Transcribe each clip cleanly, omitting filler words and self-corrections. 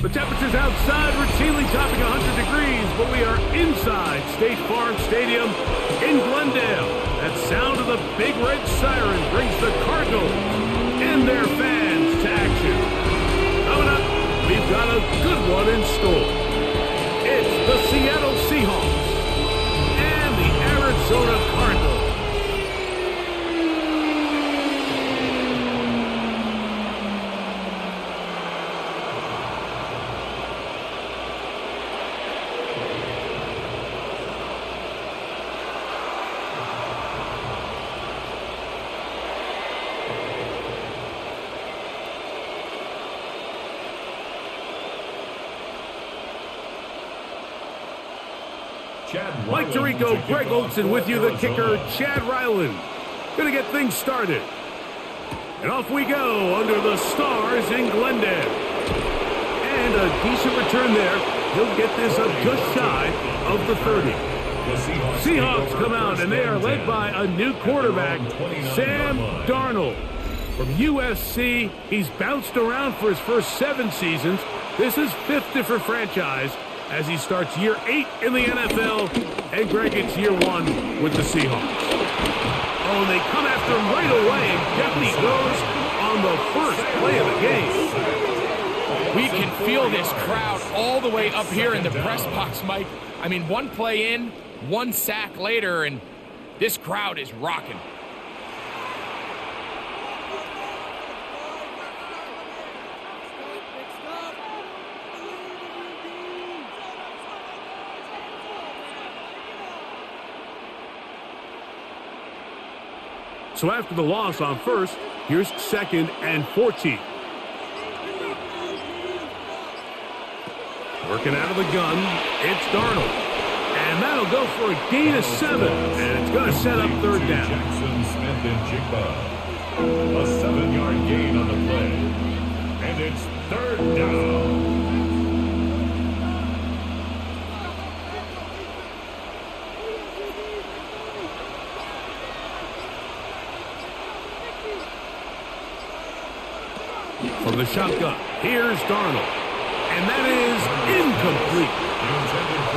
The temperatures outside routinely topping 100 degrees, but we are inside State Farm Stadium in Glendale. That sound of the big red siren brings the Cardinals and their fans to action. Coming up, we've got a good one in store. It's the Seattle Seahawks and the Arizona Cardinals. Mike Tirico, Greg Olson with you, the kicker, Chad Ryland. Gonna get things started. And off we go under the stars in Glendale. And a decent return there. He'll get this up just shy of the 30. Seahawks come out, and they are led by a new quarterback, Sam Darnold. From USC, he's bounced around for his first 7 seasons. This is 5th different franchise as he starts year 8 in the NFL, and Greg, it's year 1 with the Seahawks. Oh, and they come after him right away, and down he goes on the first play of the game. We can feel this crowd all the way up here in the press box, Mike. I mean, 1 play in, 1 sack later, and this crowd is rocking. So after the loss on first, here's 2nd and 14. Working out of the gun, it's Darnold. And that'll go for a gain of 7. And it's going to set up 3rd down. Jackson, Smith, and Jigba. A 7-yard gain on the play. And it's 3rd down. From the shotgun, here's Darnold. And that is incomplete.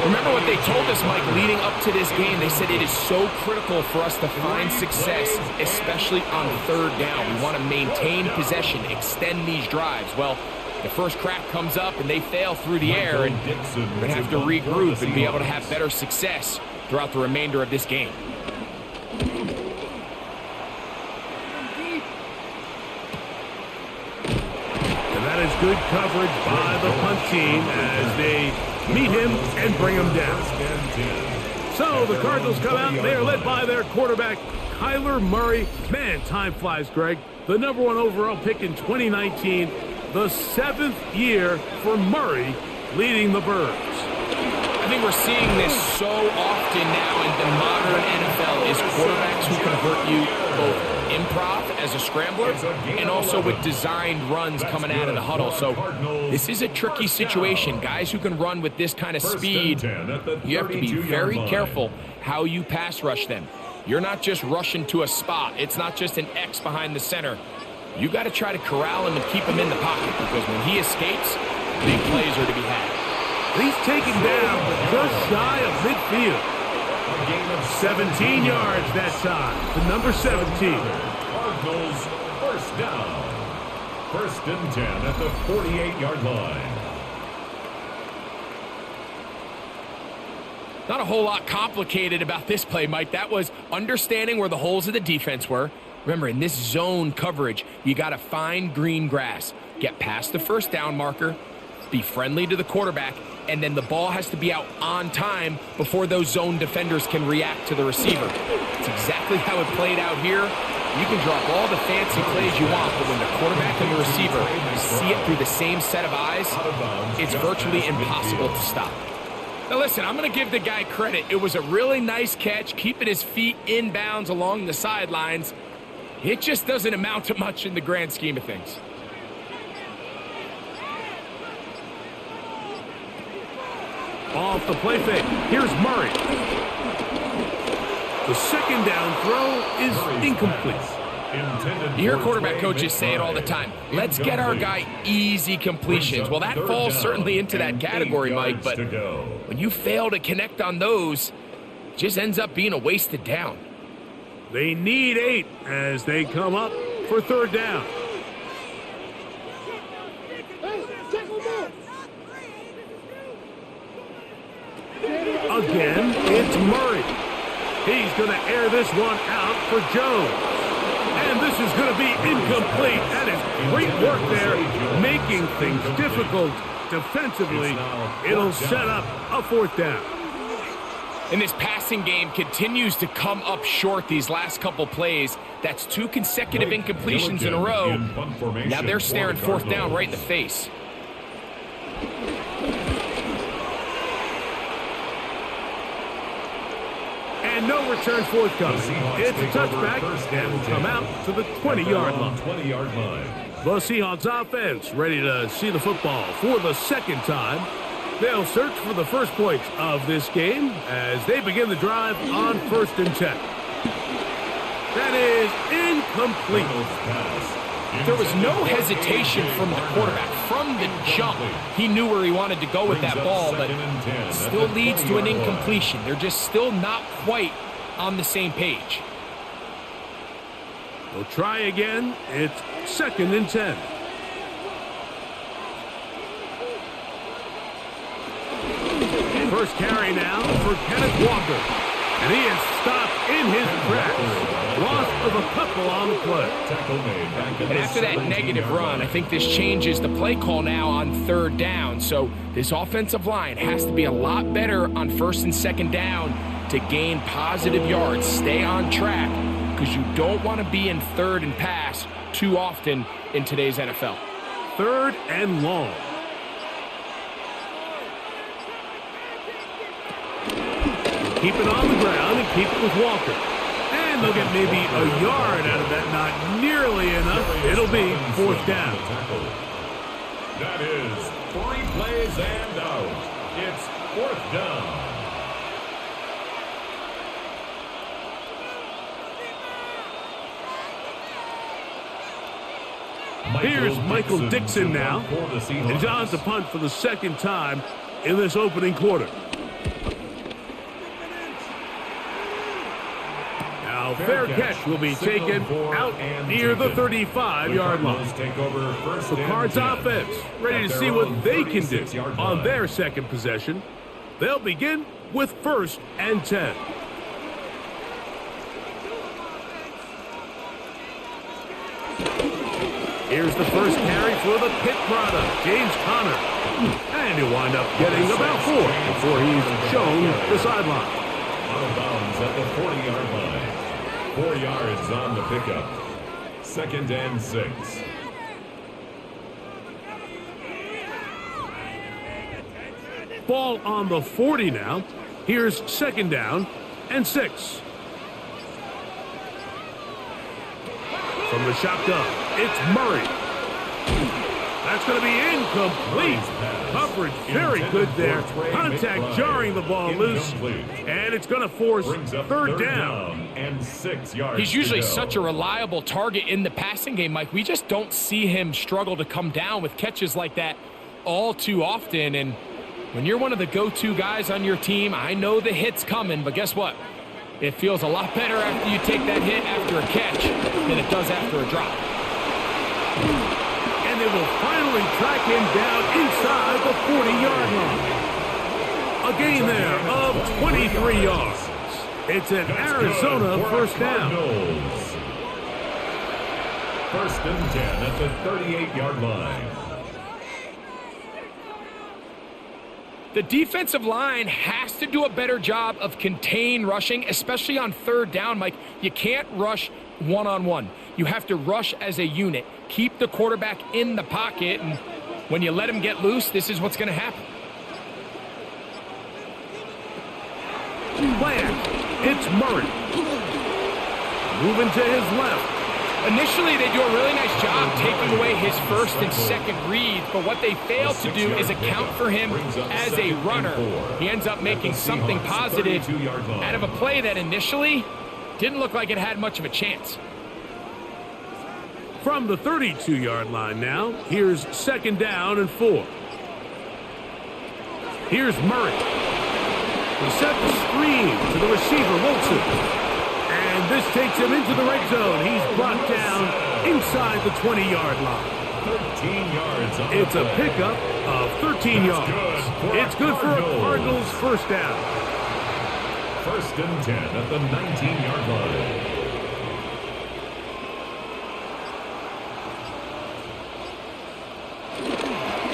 Remember what they told us, Mike, leading up to this game. They said it is so critical for us to find success, especially on 3rd down. We want to maintain possession, extend these drives. Well, the first crack comes up, and they fail through the air, and we're going to have to regroup and be able to have better success throughout the remainder of this game. That is good coverage by the punt team as they meet him and bring him down. So the Cardinals come out. They are led by their quarterback, Kyler Murray. Man, time flies, Greg. The #1 overall pick in 2019. The 7th year for Murray leading the Birds. I think we're seeing this so often now in the modern NFL is quarterbacks who convert you both improv as a scrambler and also with designed runs coming out of the huddle. So this is a tricky situation. Guys who can run with this kind of speed, you have to be very careful how you pass rush them. You're not just rushing to a spot. It's not just an X behind the center. You got to try to corral him and keep him in the pocket because when he escapes, big plays are to be had. He's taken down just shy of midfield. 17 yards that time to number 17. Cardinals first down. 1st and 10 at the 48-yard line. Not a whole lot complicated about this play, Mike. That was understanding where the holes of the defense were. Remember, in this zone coverage, you got to find green grass. Get past the 1st down marker, be friendly to the quarterback, and then the ball has to be out on time before those zone defenders can react to the receiver. It's exactly how it played out here. You can drop all the fancy plays you want, but when the quarterback and the receiver see it through the same set of eyes, it's virtually impossible to stop. Now listen, I'm going to give the guy credit. It was a really nice catch, keeping his feet inbounds along the sidelines. It just doesn't amount to much in the grand scheme of things. Off the play fake. Here's Murray. The 2nd down throw is incomplete. You hear quarterback coaches say it all the time. Let's get our guy easy completions. Well, that falls certainly into that category, Mike, but when you fail to connect on those, it just ends up being a wasted down. They need 8 as they come up for third down. Again, it's Murray. He's going to air this one out for Jones. And this is going to be incomplete. That is great work there, making things difficult defensively. It'll set up a fourth down. And this passing game continues to come up short these last couple plays. That's 2 consecutive incompletions in a row. Now they're staring fourth down right in the face. And no return forthcoming. It's a touchback and will come out to the 20-yard line. The Seahawks offense ready to see the football for the second time. They'll search for the first points of this game as they begin the drive on 1st and 10. That is incomplete. There was no hesitation from the quarterback. From the jump, he knew where he wanted to go with that ball, but still leads to an incompletion. They're just still not quite on the same page. We'll try again. It's 2nd and 10. First carry now for Kenneth Walker. And he is stopped in his tracks. Loss of a couple on the play. And after that negative run, I think this changes the play call now on 3rd down. So this offensive line has to be a lot better on 1st and 2nd down to gain positive yards. Stay on track because you don't want to be in 3rd and pass too often in today's NFL. 3rd and long. Keep it on the ground and keep it with Walker. And they'll get maybe a yard out of that. Not nearly enough. It'll be 4th down. That is 3 plays and out. It's 4th down. Here's Michael Dixon now. And John's to punt for the 2nd time in this opening quarter. Now, fair catch will be taken out near the 35-yard line. The Cards offense ready to see what they can do on their 2nd possession. They'll begin with 1st and 10. Here's the first carry for the Pitt product, James Conner. And he'll wind up getting about 4 before he's shown the sideline. Out of bounds at the 40-yard line. 4 yards on the pickup. 2nd and 6. Ball on the 40 now. Here's 2nd down and 6. From the shotgun, it's Murray. That's going to be incomplete. Coverage very good there. Contact jarring the ball loose. And it's going to force 3rd down. And 6 yards. He's usually such a reliable target in the passing game, Mike. We just don't see him struggle to come down with catches like that all too often. And when you're one of the go-to guys on your team, I know the hit's coming, but guess what? It feels a lot better after you take that hit after a catch than it does after a drop. And they will finally track him down inside the 40-yard line. A gain there of 23 yards. It's an Arizona 1st down. 1st and 10 at the 38-yard line. The defensive line has to do a better job of contain rushing, especially on 3rd down, Mike. You can't rush one-on-one. You have to rush as a unit. Keep the quarterback in the pocket, and when you let him get loose, this is what's going to happen. Plan. It's Murray. Moving to his left. Initially, they do a really nice job taking away his 1st and 2nd reads, but what they fail to do is account for him as a runner. He ends up making something positive out of a play that initially didn't look like it had much of a chance. From the 32-yard line now, here's 2nd down and 4. Here's Murray. He set the screen to the receiver, Wilson. And this takes him into the red zone. He's brought down inside the 20-yard line. 13 yards. It's a pickup of 13 yards. It's good for a Cardinals first down. 1st and 10 at the 19-yard line.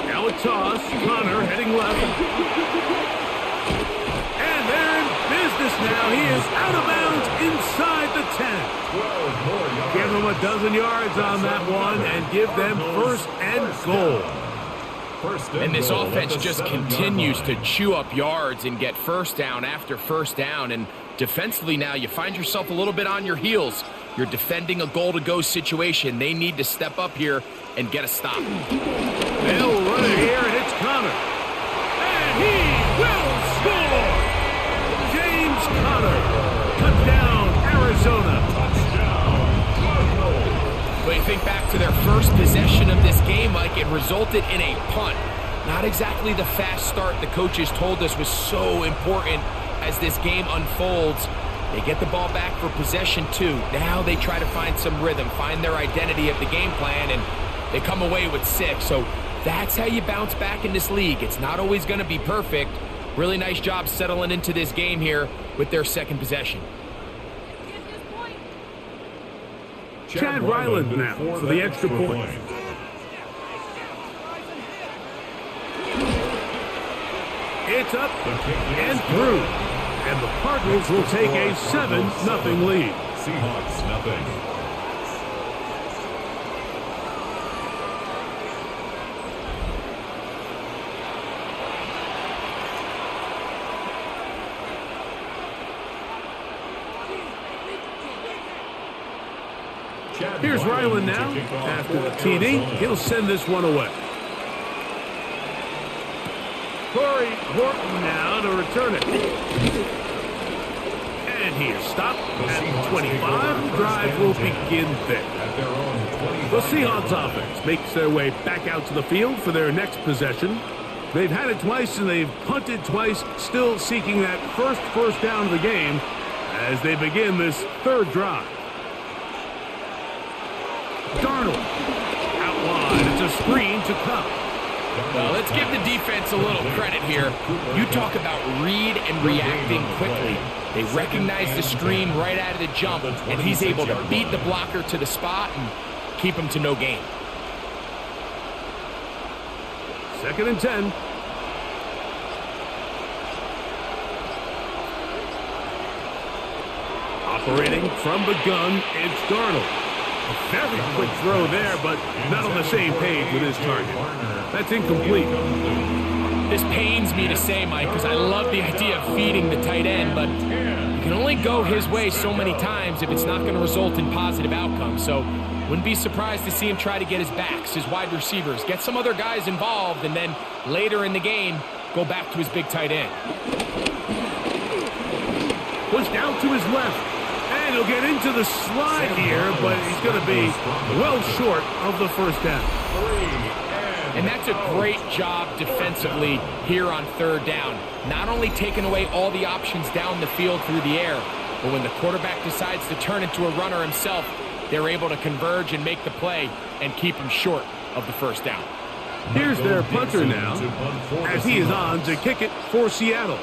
Now a toss. Connor heading left. And they're in business now. He is out of bounds inside the 10. 12 more yards. Give them a dozen yards on that one and give them 1st and goal. And this offense just continues to chew up yards and get first down after first down. And defensively now, you find yourself a little bit on your heels. You're defending a goal-to-go situation. They need to step up here and get a stop. They'll run it here, and it's Connor. And he will score! James Conner. Touchdown, Arizona. But you think back to their first possession of this game, Mike, it resulted in a punt. Not exactly the fast start the coaches told us was so important as this game unfolds. They get the ball back for possession 2. Now they try to find some rhythm, find their identity of the game plan, and they come away with 6. So that's how you bounce back in this league. It's not always going to be perfect. Really nice job settling into this game here with their 2nd possession. Chad Ryland now for the extra point. It's up and through. And the Cardinals will take a 7-0 lead. Seahawks nothing. Here's Ryland now. After the TD, he'll send this one away. Corey Horton now to return it. And he is stopped at 25. The drive will begin there. The Seahawks offense makes their way back out to the field for their next possession. They've had it twice and they've punted twice, still seeking that first down of the game as they begin this 3rd drive. Darnold out wide. It's a screen to Cup. Well, let's give the defense a little credit here. You talk about read and reacting quickly. They recognize the screen right out of the jump, and he's able to beat the blocker to the spot and keep him to no gain. 2nd and 10. Operating from the gun, it's Darnold. A very quick throw there, but not on the same page with his target. That's incomplete. This pains me to say, Mike, because I love the idea of feeding the tight end, but you can only go his way so many times if it's not going to result in positive outcomes. So wouldn't be surprised to see him try to get his backs, his wide receivers, get some other guys involved, and then later in the game, go back to his big tight end. Pushed out to his left. And he'll get into the slide here, but he's going to be well short of the 1st down. And that's a great job defensively here on 3rd down. Not only taking away all the options down the field through the air, but when the quarterback decides to turn into a runner himself, they're able to converge and make the play and keep him short of the 1st down. Here's their punter now, as he is on to kick it for Seattle.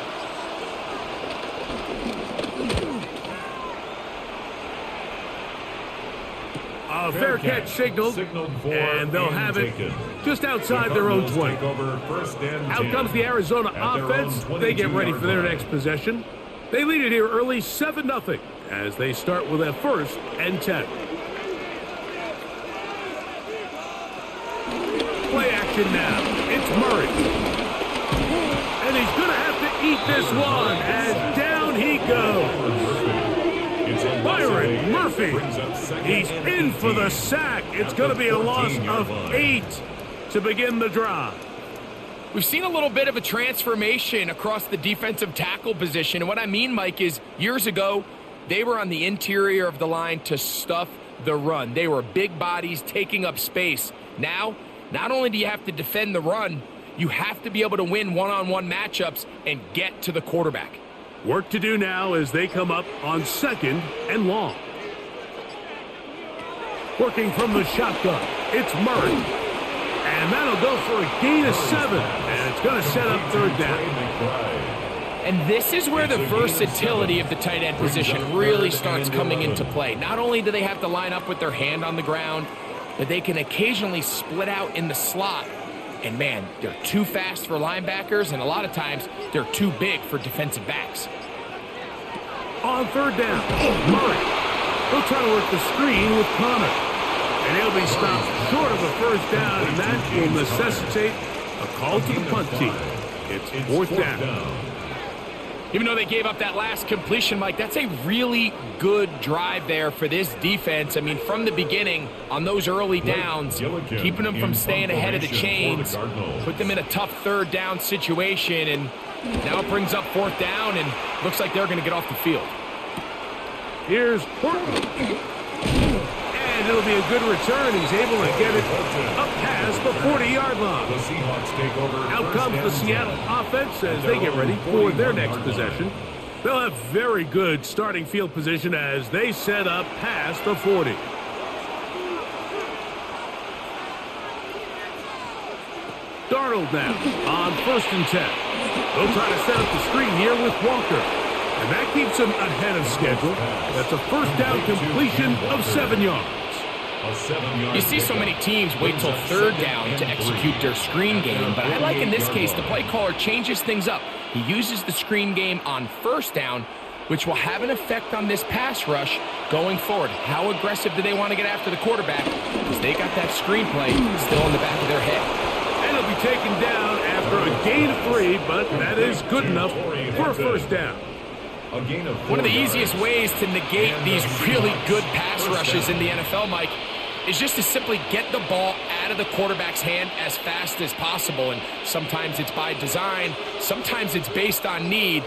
A fair catch signaled, and they'll have it just outside their own 20. Out comes the Arizona offense. They get ready for their next possession. They lead it here early 7-0 as they start with a 1st and 10. Play action now. It's Murray. And he's going to have to eat this one as down he goes. Byron Murphy, he's in for the sack. It's going to be a loss of 8 to begin the drive. We've seen a little bit of a transformation across the defensive tackle position. And what I mean, Mike, is years ago, they were on the interior of the line to stuff the run. They were big bodies taking up space. Now, not only do you have to defend the run, you have to be able to win one-on-one matchups and get to the quarterback. Work to do now as they come up on 2nd and long. Working from the shotgun, it's Murray. And that'll go for a gain of 7. And it's going to set up 3rd down. And this is where the versatility of the tight end position really starts coming into play. Not only do they have to line up with their hand on the ground, but they can occasionally split out in the slot. And man, they're too fast for linebackers, and a lot of times they're too big for defensive backs. On 3rd down, Murray. He'll try to work the screen with Connor. And he'll be stopped short of a 1st down, and that will necessitate a call to the punt team. It's 4th down. Even though they gave up that last completion, Mike, that's a really good drive there for this defense. I mean, from the beginning, on those early downs, keeping them from staying ahead of the chains, put them in a tough 3rd down situation, and now it brings up 4th down, and looks like they're going to get off the field. Here's Portland. And it'll be a good return. He's able to get it up past the 40-yard line. The Seahawks take over. Out comes the Seattle offense as they get ready for their next possession. They'll have very good starting field position as they set up past the 40. Darnold now on 1st and 10. They'll try to set up the screen here with Walker. And that keeps them ahead of schedule. That's a 1st down completion of 7 yards. You see so many teams wait till 3rd down to execute their screen game, but I like in this case the play caller changes things up. He uses the screen game on 1st down, which will have an effect on this pass rush going forward. How aggressive do they want to get after the quarterback? Because they got that screen play still in the back of their head. And it'll be taken down after a gain of 3, but that is good enough for a 1st down. One of the easiest ways to negate these really good pass rushes in the NFL, Mike, is just to simply get the ball out of the quarterback's hand as fast as possible. And sometimes it's by design, sometimes it's based on need.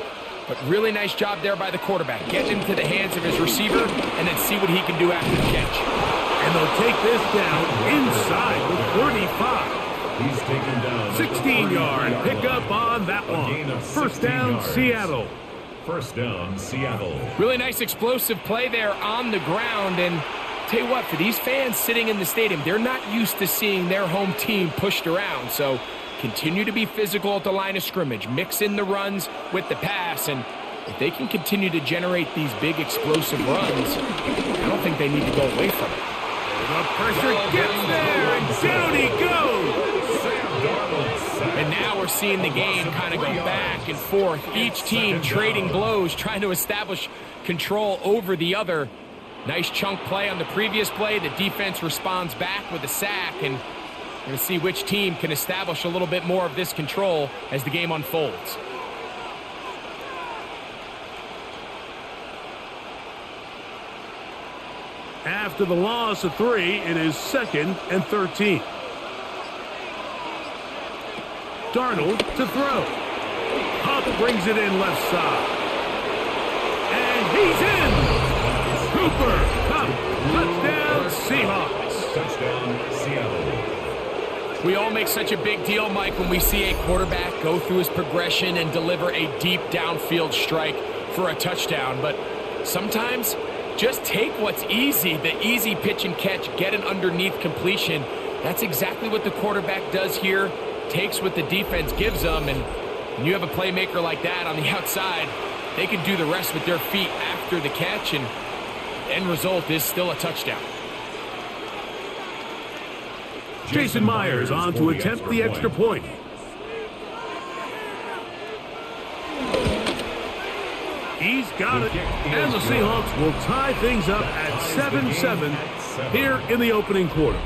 But really nice job there by the quarterback. Get into the hands of his receiver and then see what he can do after the catch. And they'll take this down inside the 35. He's taken down. 16-yard pickup on that one. 1st down, Seattle. 1st down, Seattle. Really nice explosive play there on the ground. And tell you what, for these fans sitting in the stadium, they're not used to seeing their home team pushed around. So continue to be physical at the line of scrimmage. Mix in the runs with the pass. And if they can continue to generate these big explosive runs, I don't think they need to go away from it. The pressure gets there, and down he goes. And now we're seeing the game kind of go back and forth. Each team trading blows, trying to establish control over the other. Nice chunk play on the previous play. The defense responds back with a sack, and we're going to see which team can establish a little bit more of this control as the game unfolds. After the loss of 3, it is 2nd and 13. Darnold to throw. Huck brings it in left side. And he's in. Cooper, Cup, touchdown, Seahawks. Touchdown, Seattle. We all make such a big deal, Mike, when we see a quarterback go through his progression and deliver a deep downfield strike for a touchdown. But sometimes just take what's easy, the easy pitch and catch, get an underneath completion. That's exactly what the quarterback does here. Takes what the defense gives them, and when you have a playmaker like that on the outside, they can do the rest with their feet after the catch, and the end result is still a touchdown. Jason Myers on to attempt the extra point. He's got it, and the Seahawks will tie things up at 7-7 here in the opening quarter.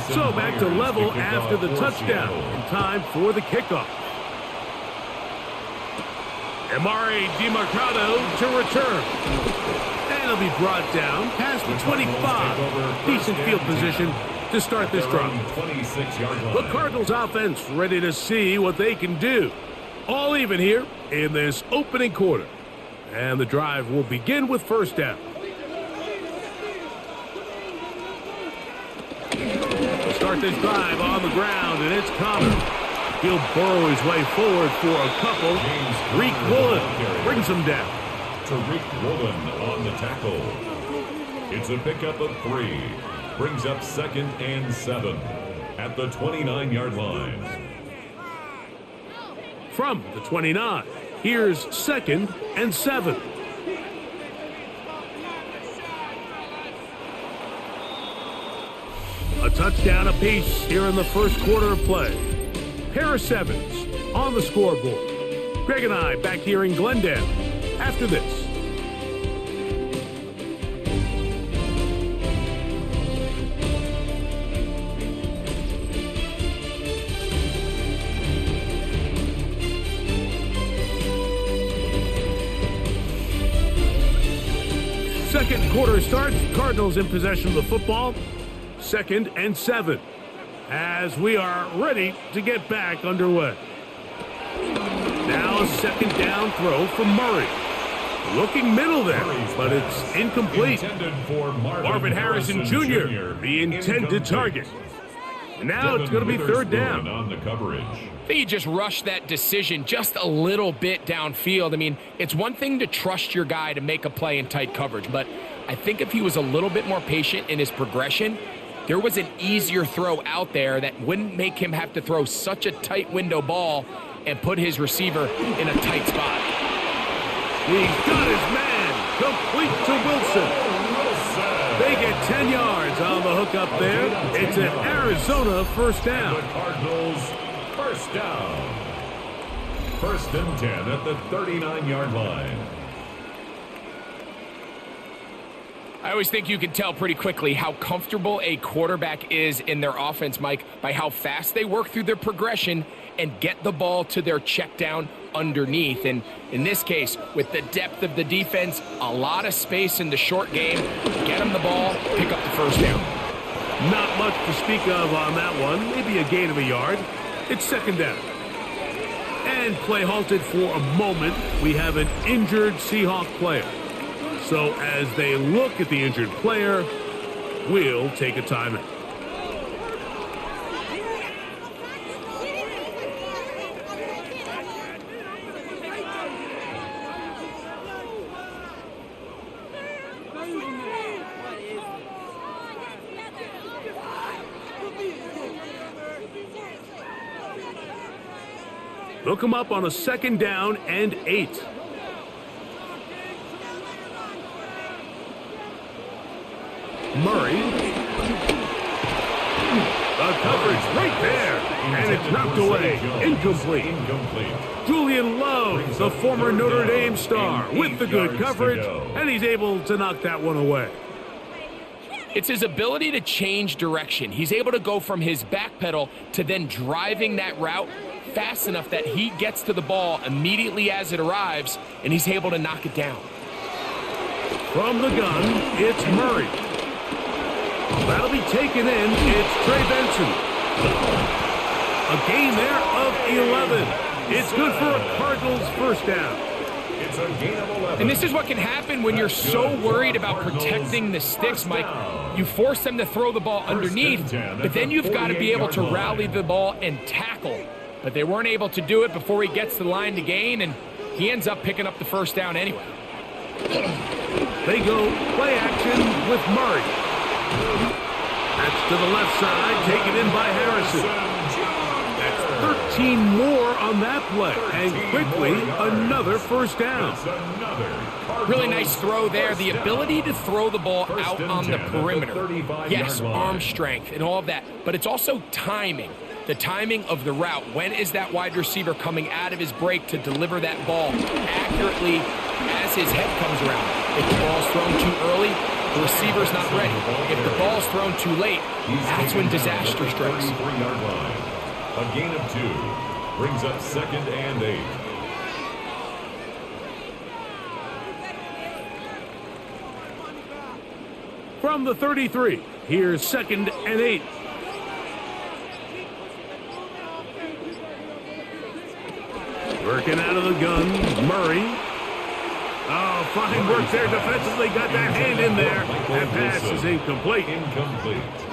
So back to level after the touchdown in time for the kickoff. Emari Demercado to return. And he'll be brought down past the 25. Decent field position to start this drive. The Cardinals offense ready to see what they can do. All even here in this opening quarter. And the drive will begin with first down. Start this drive on the ground, and it's Connor. He'll burrow his way forward for a couple. Tariq Woolen brings him down. Tariq Woolen on the tackle. It's a pickup of 3. Brings up 2nd and 7 at the 29-yard line. From the 29, here's 2nd and 7. A touchdown apiece here in the first quarter of play. Harris Evans on the scoreboard. Greg and I back here in Glendale after this. Second quarter starts. Cardinals in possession of the football. 2nd and 7 as we are ready to get back underway. Now a 2nd down throw from Murray. Looking middle there, but it's incomplete. Marvin Harrison Jr., the intended target. And now it's going to be 3rd down. On the coverage. I think he just rushed that decision just a little bit downfield. I mean, it's one thing to trust your guy to make a play in tight coverage, but I think if he was a little bit more patient in his progression, there was an easier throw out there that wouldn't make him have to throw such a tight window ball and put his receiver in a tight spot. He's got his man, complete to Wilson. They get 10 yards on the hook up there. It's an Arizona first down. The Cardinals first down. 1st and 10 at the 39-yard line. I always think you can tell pretty quickly how comfortable a quarterback is in their offense, Mike, by how fast they work through their progression and get the ball to their check down underneath. And in this case, with the depth of the defense, a lot of space in the short game, get them the ball, pick up the first down. Not much to speak of on that one. Maybe a gain of a yard. It's 2nd down. And play halted for a moment. We have an injured Seahawks player. So as they look at the injured player, we'll take a timeout. They'll come up on a 2nd down and 8. Murray. The coverage right there. And it's knocked away. Incomplete. Julian Love, the former Notre Dame star, with the good coverage, and he's able to knock that one away. It's his ability to change direction. He's able to go from his back pedal to then driving that route fast enough that he gets to the ball immediately as it arrives, and he's able to knock it down. From the gun, it's Murray. That'll be taken in. It's Trey Benson. A gain there of 11. It's good for a Cardinals first down. It's a gain of 11. And this is what can happen when you're so worried about protecting the sticks, Mike. You force them to throw the ball underneath, but then you've got to be able to rally the ball and tackle. But they weren't able to do it before he gets to the line to gain, and he ends up picking up the first down anyway. They go play action with Murray. That's to the left side, taken in by Harrison. That's 13 more on that play, and quickly another first down. Really nice throw there. The ability to throw the ball out on the perimeter. Yes, arm strength and all of that, but it's also timing. The timing of the route. When is that wide receiver coming out of his break to deliver that ball accurately as his head comes around? If the ball's thrown too early, the receiver's not ready. If the ball's thrown too late, that's when disaster strikes. A gain of 2 brings up 2nd and 8. From the 33, here's 2nd and 8. Working out of the gun, Murray. Oh, fine work there defensively. Got that hand in there. That pass is incomplete.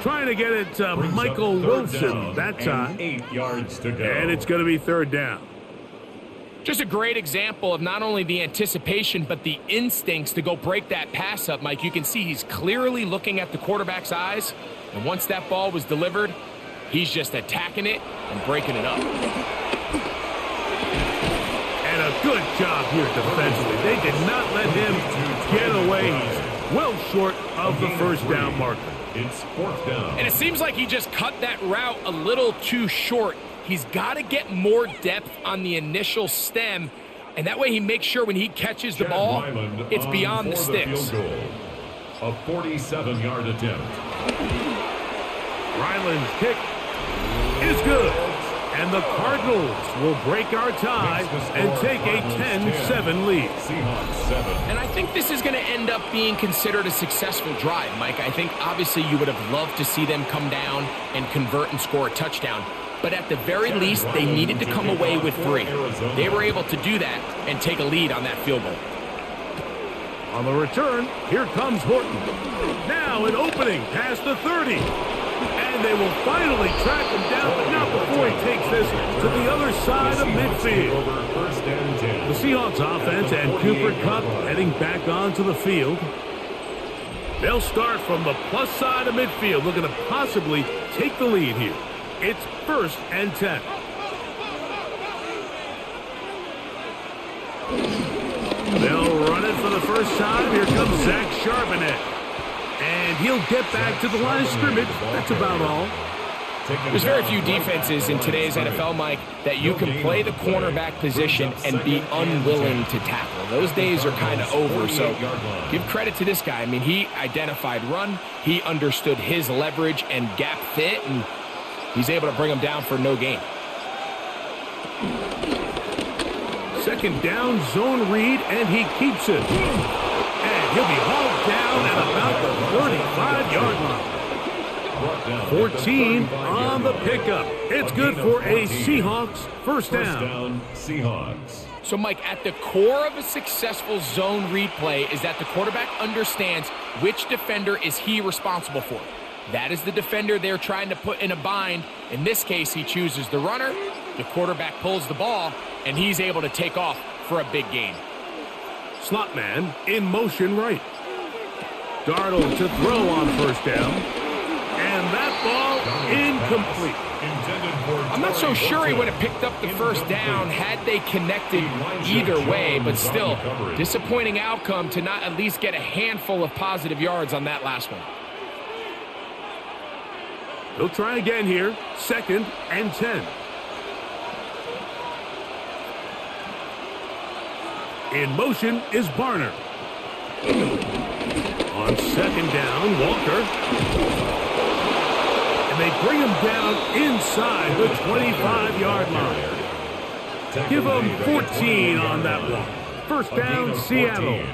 Trying to get it to Michael Wilson that time. 8 yards to go. And it's going to be 3rd down. Just a great example of not only the anticipation, but the instincts to go break that pass up, Mike. You can see he's clearly looking at the quarterback's eyes. And once that ball was delivered, he's just attacking it and breaking it up. And a good job here defensively. They did not let him get away. He's well short of the 1st down marker. It's 4th down. And it seems like he just cut that route a little too short. He's got to get more depth on the initial stem, and that way he makes sure when he catches the ball, it's beyond the sticks. A 47-yard attempt. Ryland's kick is good. And the Cardinals will break our tie and take a 10-7 lead. Seahawks 7. And I think this is going to end up being considered a successful drive, Mike. I think obviously you would have loved to see them come down and convert and score a touchdown. But at the very least, they needed to come away with 3. They were able to do that and take a lead on that field goal. On the return, here comes Horton. Now an opening past the 30. And they will finally track him down, but not before he takes this to the other side of midfield. The Seahawks offense and Cooper Kupp heading back onto the field. They'll start from the plus side of midfield, looking to possibly take the lead here. It's 1st and 10. They'll run it for the first time. Here comes Zach Charbonnet. And he'll get back to the line of scrimmage. That's about all. There's very few defenses in today's NFL, Mike, that you can play the cornerback position and be unwilling to tackle. Those days are kind of over, so give credit to this guy. I mean, he identified run, he understood his leverage and gap fit, and he's able to bring him down for no gain. 2nd down, zone read, and he keeps it. And he'll be hauled down at about the 35-yard line. 14 on the pickup. It's good for a Seahawks first down. Seahawks. So, Mike, at the core of a successful zone read play is that the quarterback understands which defender is he responsible for. That is the defender they're trying to put in a bind. In this case, he chooses the runner. The quarterback pulls the ball, and he's able to take off for a big gain. Slot man in motion right. Darnold to throw on 1st down. And that ball incomplete. I'm not so sure he would have picked up the 1st down had they connected either way, but still, disappointing outcome to not at least get a handful of positive yards on that last one. They'll try again here. 2nd and 10. In motion is Barner. On 2nd down, Walker. And they bring him down inside the 25-yard line. Give him 14 on that one. 1st down, Seattle.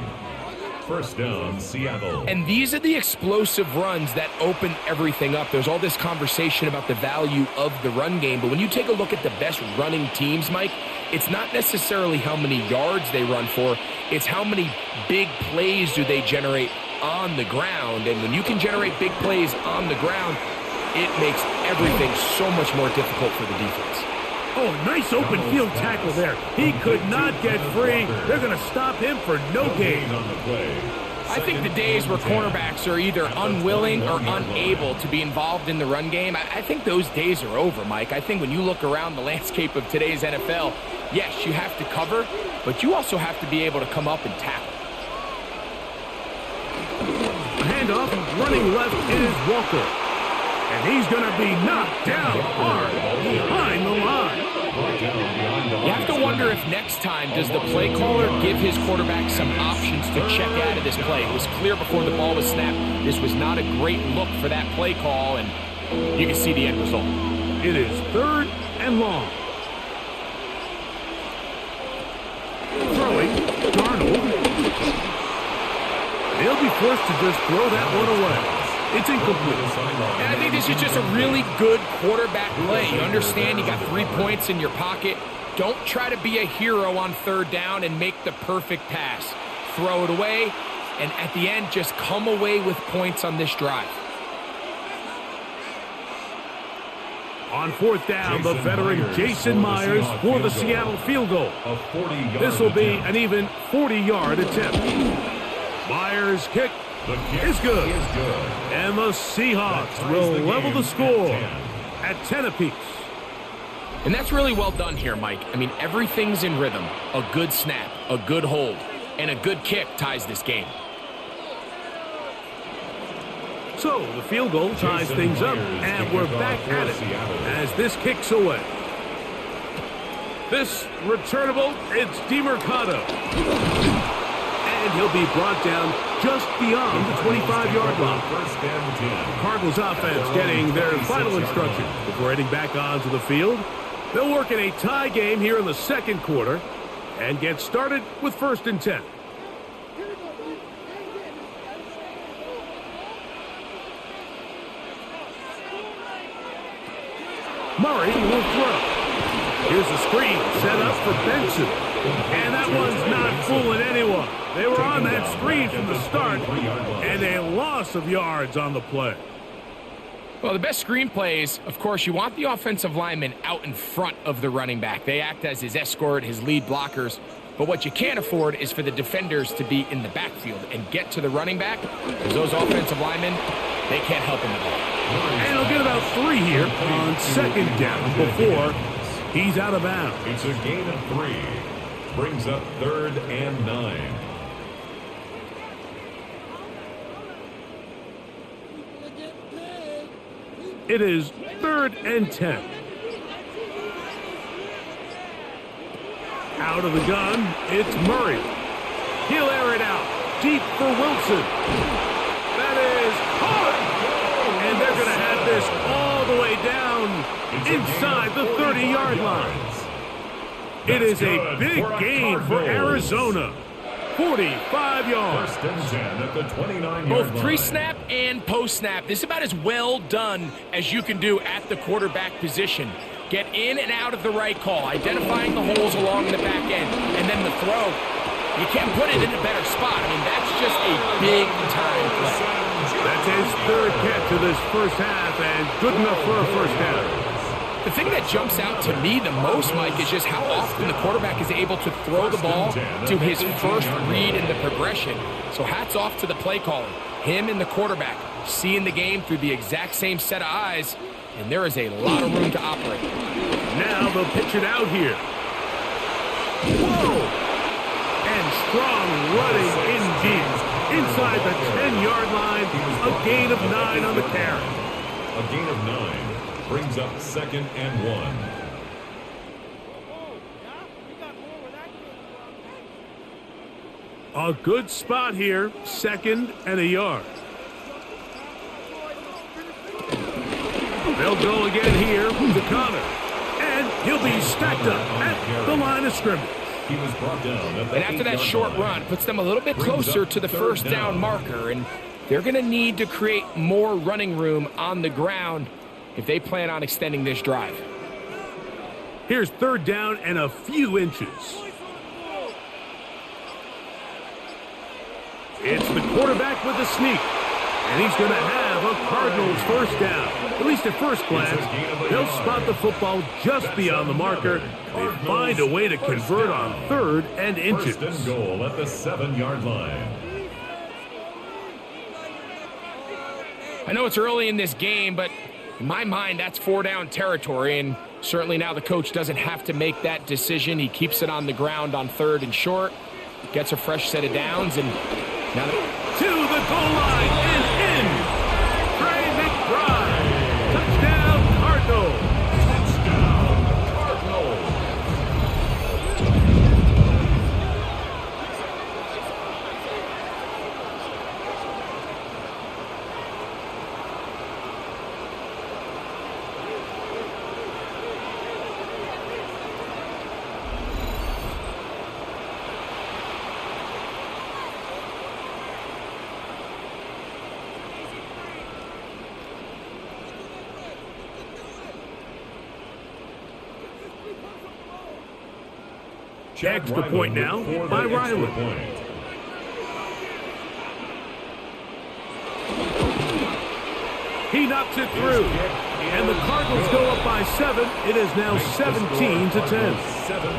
1st down, Seattle. And these are the explosive runs that open everything up. There's all this conversation about the value of the run game, but when you take a look at the best running teams, Mike, it's not necessarily how many yards they run for, it's how many big plays do they generate on the ground. And when you can generate big plays on the ground, it makes everything so much more difficult for the defense. Oh, nice open field tackle there. He could not get free. They're going to stop him for no gain. I think the days where cornerbacks are either unwilling or unable to be involved in the run game, I think those days are over, Mike. I think when you look around the landscape of today's NFL, yes, you have to cover, but you also have to be able to come up and tackle. Handoff, running left is Walker. And he's going to be knocked down hard behind the line. You have to wonder if next time does the play caller give his quarterback some options to check out of this play. It was clear before the ball was snapped. This was not a great look for that play call, and you can see the end result. It is 3rd and long. Throwing, Darnold. He'll be forced to just throw that one away. It's incomplete. And I think this is just a really good quarterback play. You understand you got 3 points in your pocket. Don't try to be a hero on third down and make the perfect pass. Throw it away, and at the end, just come away with points on this drive. On fourth down, the veteran Jason Myers for the Seattle field goal. This will be an even 40-yard attempt. Myers' kick is good. And the Seahawks will level the score at 10 apiece. And that's really well done here, Mike. I mean, everything's in rhythm. A good snap, a good hold, and a good kick ties this game. So the field goal ties things up, and we're back at it as this kicks away. This returnable, it's DeMercado. And he'll be brought down just beyond the 25-yard line. Cardinals offense getting their final instructions before heading back onto the field. They'll work in a tie game here in the second quarter and get started with 1st and 10. Murray will throw. Here's a screen set up for Benson. And that one's not fooling anyone. They were on that screen from the start, and a loss of yards on the play. Well, the best screen plays, of course, you want the offensive lineman out in front of the running back. They act as his escort, his lead blockers. But what you can't afford is for the defenders to be in the backfield and get to the running back, because those offensive linemen, they can't help him at all. And he'll get about 3 here on 2nd down before he's out of bounds. It's a gain of 3. Brings up 3rd and 9. It is 3rd and 10. Out of the gun, it's Murray. He'll air it out. Deep for Wilson. That is hard. And they're going to have this all the way down inside the 30-yard line. It is a big gain for Arizona. 45 yards. 1st and 10 at the 29-yard line. Both pre-snap and post-snap. This is about as well done as you can do at the quarterback position. Get in and out of the right call, identifying the holes along the back end, and then the throw. You can't put it in a better spot. I mean, that's just a big-time play. That's his 3rd catch of this first half, and good enough for a 1st down. The thing that jumps out to me the most, Mike, is just how often the quarterback is able to throw the ball to his first read in the progression. So hats off to the play caller. Him and the quarterback seeing the game through the exact same set of eyes, and there is a lot of room to operate. Now they'll pitch it out here. Whoa! And strong running indeed. Inside the 10-yard line, a gain of 9 on the carry. A gain of 9 brings up 2nd and 1. A good spot here, 2nd and a yard. They'll go again here to Connor. And he'll be stacked up at the line of scrimmage. He was brought down at the and after that short run, puts them a little bit closer to the 1st down marker. And they're going to need to create more running room on the ground if they plan on extending this drive. Here's 3rd down and a few inches. It's the quarterback with the sneak. And he's going to have a Cardinals 1st down. At least at first glance, they'll spot the football just beyond the marker. They find a way to convert on 3rd and inches. 1st and goal at the 7-yard line. I know it's early in this game, but in my mind, that's 4-down territory. And certainly now the coach doesn't have to make that decision. He keeps it on the ground on 3rd and short, gets a fresh set of downs, and now to the goal line and in. Trey McBride. Touchdown, Cardinals. Touchdown, Cardinals. Extra point now by Ryland. He knocks it through. And the Cardinals go up by 7. It is now 17 to 10. 17.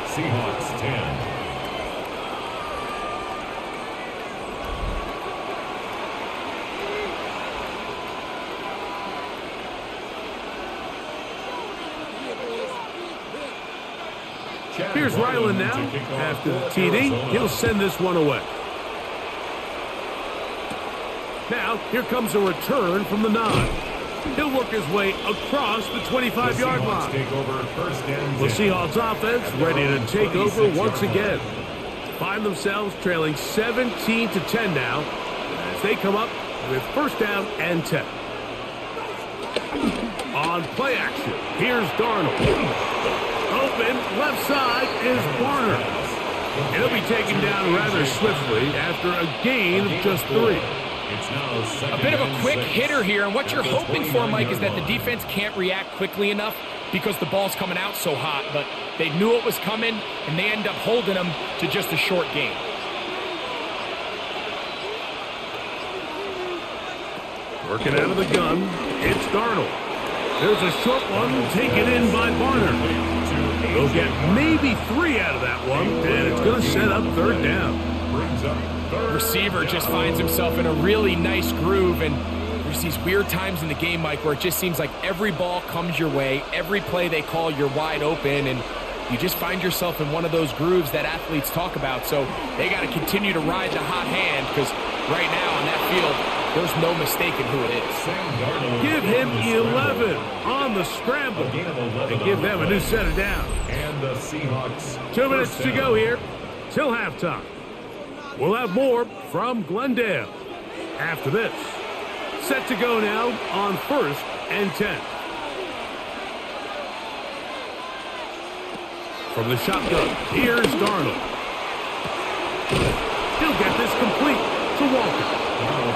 Seahawks 10. Here's Ryland now. After the TD, he'll send this one away. Now, here comes a return from the 9. He'll work his way across the 25-yard line. The Seahawks offense ready to take over once again. Find themselves trailing 17 to 10 now as they come up with first down and 10. On play action, here's Darnold. Open, left side is Barner. He'll be taken down rather swiftly after a gain of just 3. A bit of a quick hitter here, and what you're hoping for, Mike, is that the defense can't react quickly enough because the ball's coming out so hot, but they knew it was coming, and they end up holding them to just a short gain. Working out of the gun, it's Darnold. There's a short one taken in by Barner. They'll get maybe 3 out of that one, and it's going to set up third down. Receiver just finds himself in a really nice groove, and there's these weird times in the game, Mike, where it just seems like every ball comes your way, every play they call, you're wide open, and you just find yourself in one of those grooves that athletes talk about. So they got to continue to ride the hot hand, because right now on that field, there's no mistaking who it is. Give him 11 on the scramble and give them a new set of downs. And the Seahawks 2 minutes to go here till halftime. We'll have more from Glendale after this. Set to go now on first and 10. From the shotgun, here's Darnold. He'll get this complete to Walker.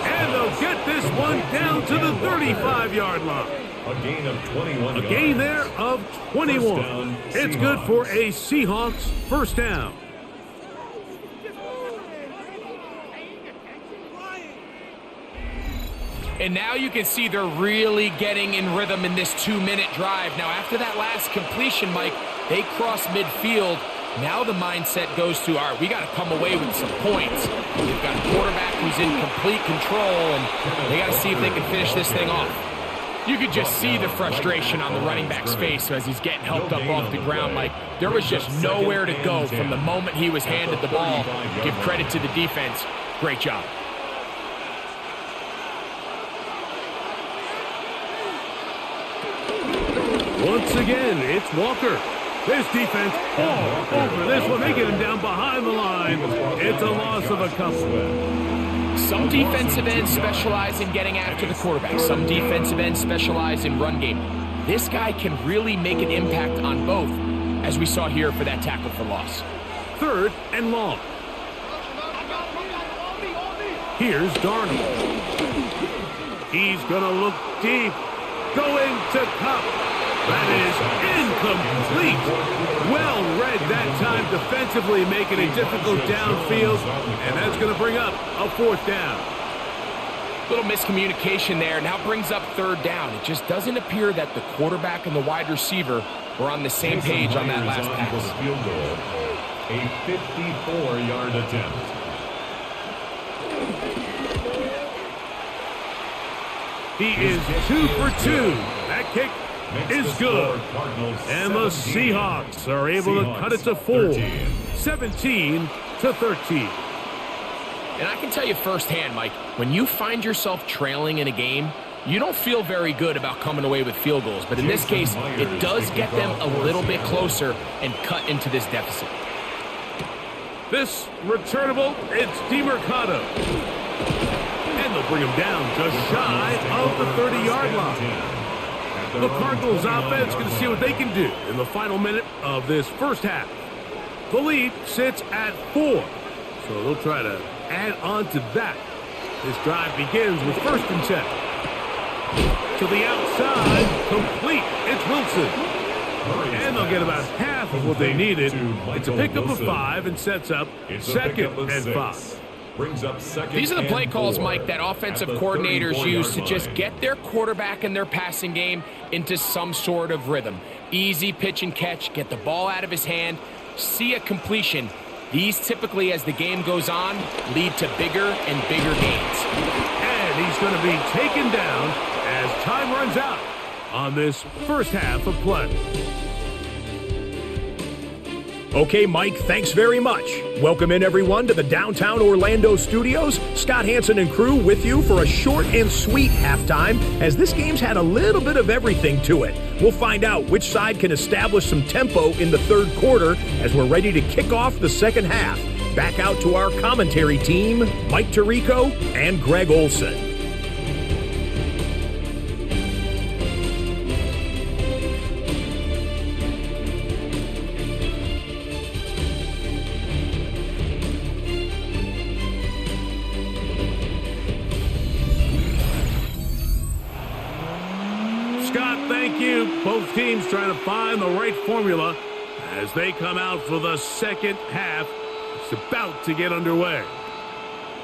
And they'll get this one down to the 35-yard line. A gain of 21 yards. A gain there of 21. It's good for a Seahawks first down. And now you can see they're really getting in rhythm in this 2-minute drive. Now, after that last completion, Mike, they cross midfield. Now the mindset goes to, all right, we got to come away with some points. They've got a quarterback who's in complete control, and they got to see if they can finish this thing off. You could just see the frustration on the running back's face as he's getting helped up off the ground. Like, there was just nowhere to go from the moment he was handed the ball. Give credit to the defense. Great job. Once again, it's Walker. This defense all over this one. They get him down behind the line. It's a loss of a couple. Some defensive ends specialize in getting after the quarterback. Some defensive ends specialize in run game. This guy can really make an impact on both, as we saw here for that tackle for loss. Third and long. Here's Darnold. He's going to look deep. Going to Cup. That is incomplete. Well read that time defensively, making it difficult downfield, and that's going to bring up a fourth down. Little miscommunication there. Now brings up third down. It just doesn't appear that the quarterback and the wide receiver were on the same page on that last pass. Field goal. A 54-yard attempt. He is 2 for 2. That kick is good. And the Seahawks are able to cut it to 4. 17 to 13. And I can tell you firsthand, Mike, when you find yourself trailing in a game, you don't feel very good about coming away with field goals. But in this case, it does get them a little bit closer and cut into this deficit. This returnable, it's DeMercado. And they'll bring him down just shy of the 30-yard line. The Cardinals offense going to see what they can do in the final minute of this first half. The lead sits at 4, so they'll try to add on to that. This drive begins with first and 10. To the outside, complete. It's Wilson. And they'll get about half what they needed. It's a pickup of 5 and sets up second and 5. Brings up second. These are the play calls, 4 Mike, that offensive at the coordinators use to 34-yard just line. get their quarterback and their passing game into some sort of rhythm. Easy pitch and catch, get the ball out of his hand, see a completion. These typically, as the game goes on, lead to bigger and bigger gains. And he's going to be taken down as time runs out on this first half of play. Okay, Mike, thanks very much. Welcome in, everyone, to the downtown Orlando studios. Scott Hansen and crew with you for a short and sweet halftime, as this game's had a little bit of everything to it. We'll find out which side can establish some tempo in the third quarter as we're ready to kick off the second half. Back out to our commentary team, Mike Tirico and Greg Olson. Thank you. Both teams trying to find the right formula as they come out for the second half. It's about to get underway.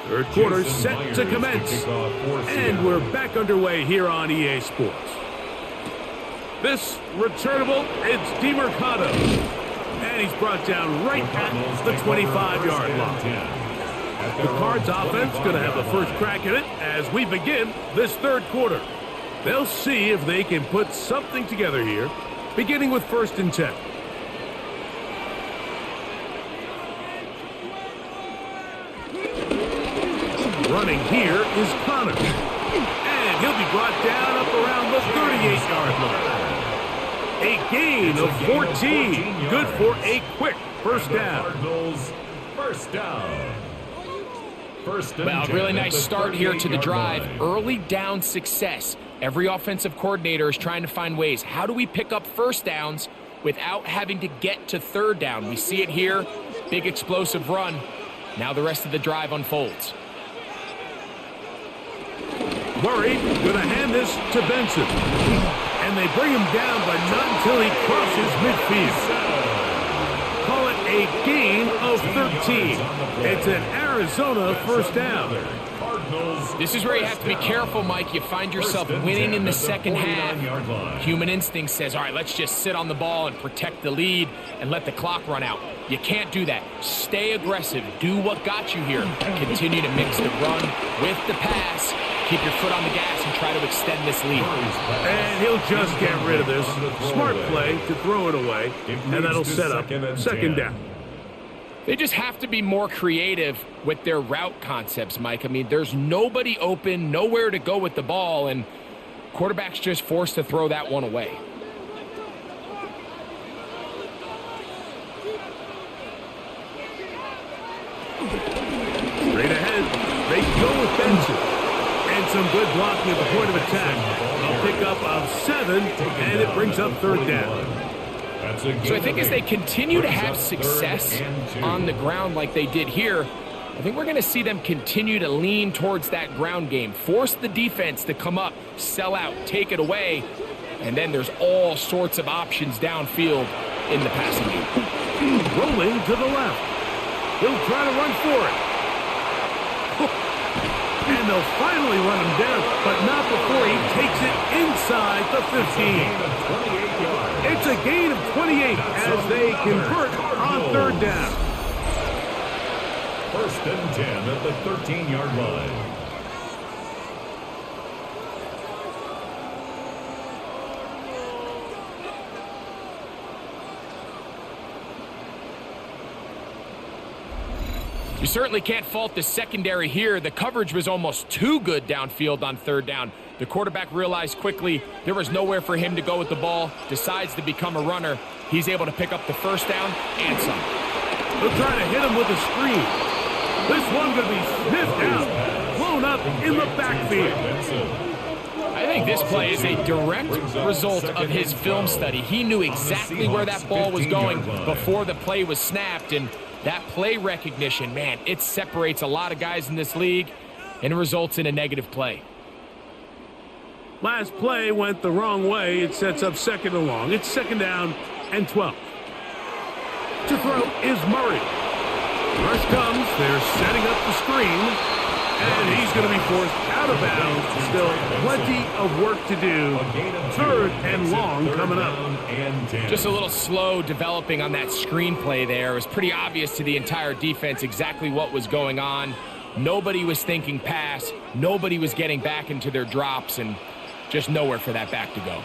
Third quarter set to commence. And we're back underway here on EA Sports. This returnable, it's DeMercado. And he's brought down right at the 25-yard line. The Cards offense going to have the first crack at it as we begin this third quarter. They'll see if they can put something together here, beginning with 1st and 10. Running here is Connor. And he'll be brought down up around the 38-yard line. A gain of 14. Good for a quick first down. Cardinals, first down. Well, really nice start here to the drive. Early down success. Every offensive coordinator is trying to find ways. How do we pick up first downs without having to get to third down? We see it here. Big explosive run. Now the rest of the drive unfolds. Murray going to hand this to Benson. And they bring him down, but not until he crosses midfield. Call it a gain of 13. It's an Arizona first down. This is where you have to be careful, Mike. You find yourself winning in the second half. Human instinct says, all right, let's just sit on the ball and protect the lead and let the clock run out. You can't do that. Stay aggressive. Do what got you here. Continue to mix the run with the pass. Keep your foot on the gas and try to extend this lead. And he'll just get rid of this. Smart play to throw it away, and that'll set up second down. They just have to be more creative with their route concepts, Mike. I mean, there's nobody open, nowhere to go with the ball, and quarterback's just forced to throw that one away. Straight ahead, they go with Benson. And some good blocking at the point of attack. A pickup of 7, and it brings up third down. So I think as they continue to have success on the ground like they did here, I think we're going to see them continue to lean towards that ground game. Force the defense to come up, sell out, take it away, and then there's all sorts of options downfield in the passing game. Rolling to the left. He'll try to run for it. And they'll finally run him down, but not before he takes it inside the 15. It's a gain of 28 as they convert on third down. 1st and 10 at the 13-yard line. You certainly can't fault the secondary here. The coverage was almost too good downfield on third down. The quarterback realized quickly there was nowhere for him to go with the ball, decides to become a runner. He's able to pick up the first down and some. They'll try to hit him with a screen. This one going to be sniffed out, blown up in the backfield. I think this play is a direct result of his film study. He knew exactly where that ball was going before the play was snapped, and that play recognition, man, it separates a lot of guys in this league and results in a negative play. Last play went the wrong way. It sets up second and long. It's second down and 12. To throw is Murray. Rush comes. They're setting up the screen. And he's going to be forced out of bounds. Still plenty of work to do. Third and long coming up. Just a little slow developing on that screenplay there. It was pretty obvious to the entire defense exactly what was going on. Nobody was thinking pass. Nobody was getting back into their drops, and just nowhere for that back to go.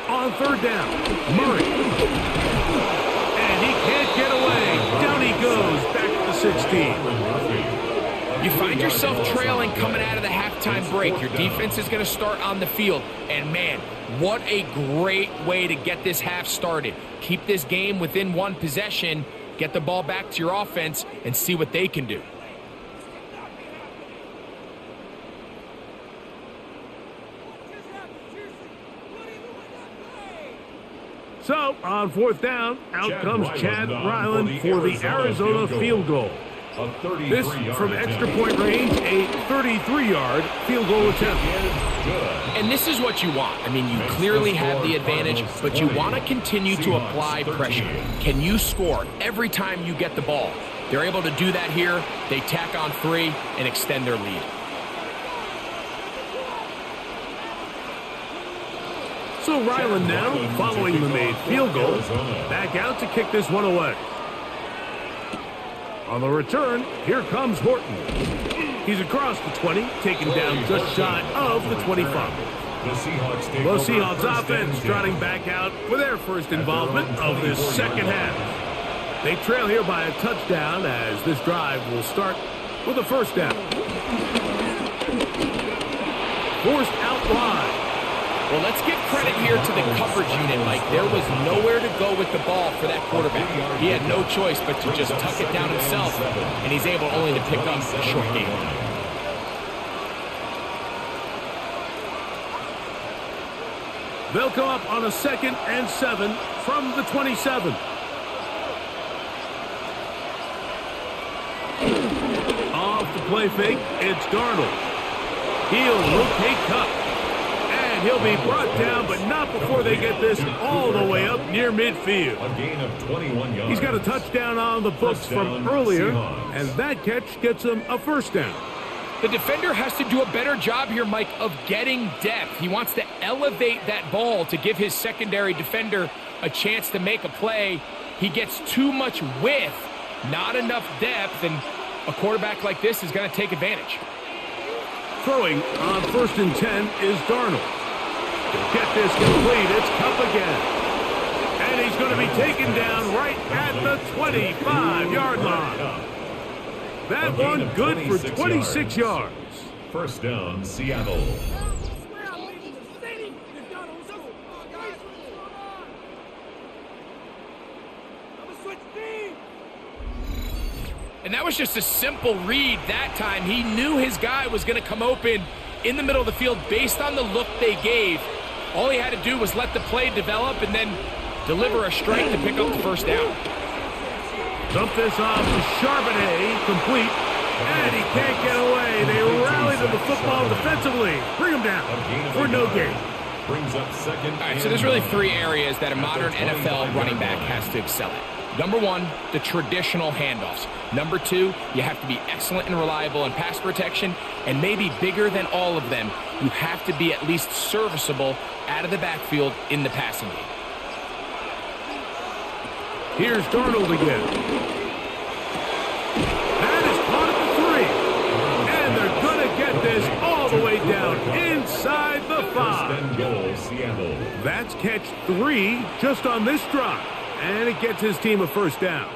On third down, Murray. And he can't get away. Down he goes, back to the 16. You find yourself trailing coming out of the halftime break. Your defense is going to start on the field. And, man, what a great way to get this half started. Keep this game within one possession, get the ball back to your offense, and see what they can do. So, on fourth down, out comes Chad Ryland for the Arizona field goal. This from extra point range, a 33-yard field goal attempt. And this is what you want. I mean, you clearly have the advantage, but you want to continue to apply pressure. Can you score every time you get the ball? They're able to do that here. They tack on 3 and extend their lead. So Ryland now, following the made field goal, back out to kick this one away. On the return, here comes Horton. He's across the 20, taken down just shy of the 25. The Seahawks offense trotting back out for their first involvement of this second half. They trail here by a touchdown as this drive will start with a first down. Forced out wide. Well, let's give credit here to the coverage unit, Mike. There was nowhere to go with the ball for that quarterback. He had no choice but to just tuck it down himself, and he's able only to pick up a short gain. They'll come up on a 2nd and 7 from the 27. Off the play fake, it's Darnold. He'll rotate Cup. He'll be brought down, but not before they get this all the way up near midfield. A gain of 21 yards. He's got a touchdown on the books from earlier, and that catch gets him a first down. The defender has to do a better job here, Mike, of getting depth. He wants to elevate that ball to give his secondary defender a chance to make a play. He gets too much width, not enough depth, and a quarterback like this is going to take advantage. Throwing on 1st and 10 is Darnold. Get this complete. It's Cup again. And he's going to be taken down right at the 25-yard line. That one good for 26 yards. First down, Seattle. And that was just a simple read that time. He knew his guy was going to come open in the middle of the field based on the look they gave. All he had to do was let the play develop and then deliver a strike to pick up the first down. Dump this off to Charbonnet, complete, and he can't get away. They rally to the football defensively. Bring him down for no gain. Brings up 2nd. All right, so there's really 3 areas that a modern NFL running back has to excel at. Number 1, the traditional handoffs. Number 2, you have to be excellent and reliable in pass protection, and maybe bigger than all of them, you have to be at least serviceable out of the backfield in the passing game. Here's Darnold again. That is caught at the 3. And they're going to get this all the way down inside the 5. That's catch 3 just on this drive. And it gets his team a first down.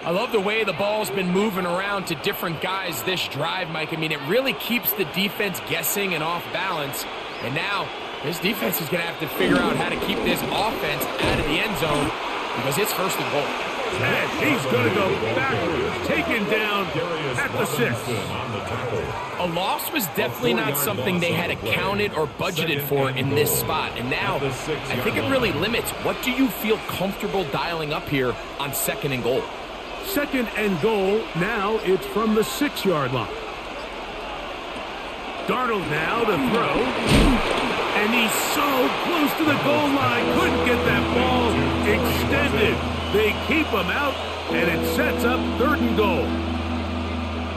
I love the way the ball's been moving around to different guys this drive, Mike. I mean, it really keeps the defense guessing and off balance. And now, this defense is going to have to figure out how to keep this offense out of the end zone because it's 1st and goal. And he's going to go backwards, taken down at the 6. A loss was definitely not something they had accounted or budgeted for in this spot. And now, I think it really limits what do you feel comfortable dialing up here on 2nd and goal. 2nd and goal, now it's from the 6-yard line. Darnold now to throw. And he's so close to the goal line. Couldn't get that ball extended. They keep him out, and it sets up 3rd and goal.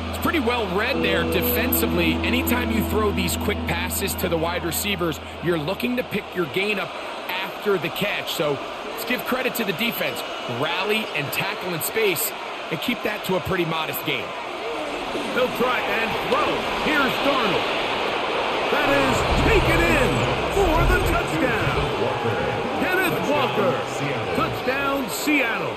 It's pretty well read there defensively. Anytime you throw these quick passes to the wide receivers, you're looking to pick your gain up after the catch. So let's give credit to the defense. Rally and tackle in space and keep that to a pretty modest gain. They'll try and throw. Here's Darnold. That is taken in for the touchdown. Kenneth Walker. Touchdown, Seattle.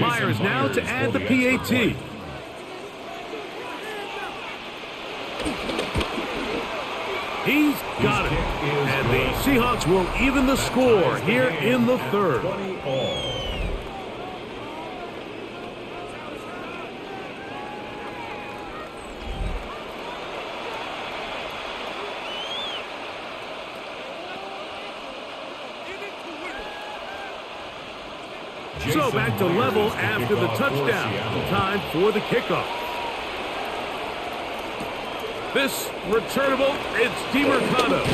Myers now to add the PAT. He's got it. And the Seahawks will even the score here in the 3rd. So back to level after the touchdown. Time for the kickoff. This returnable, it's DiMercado.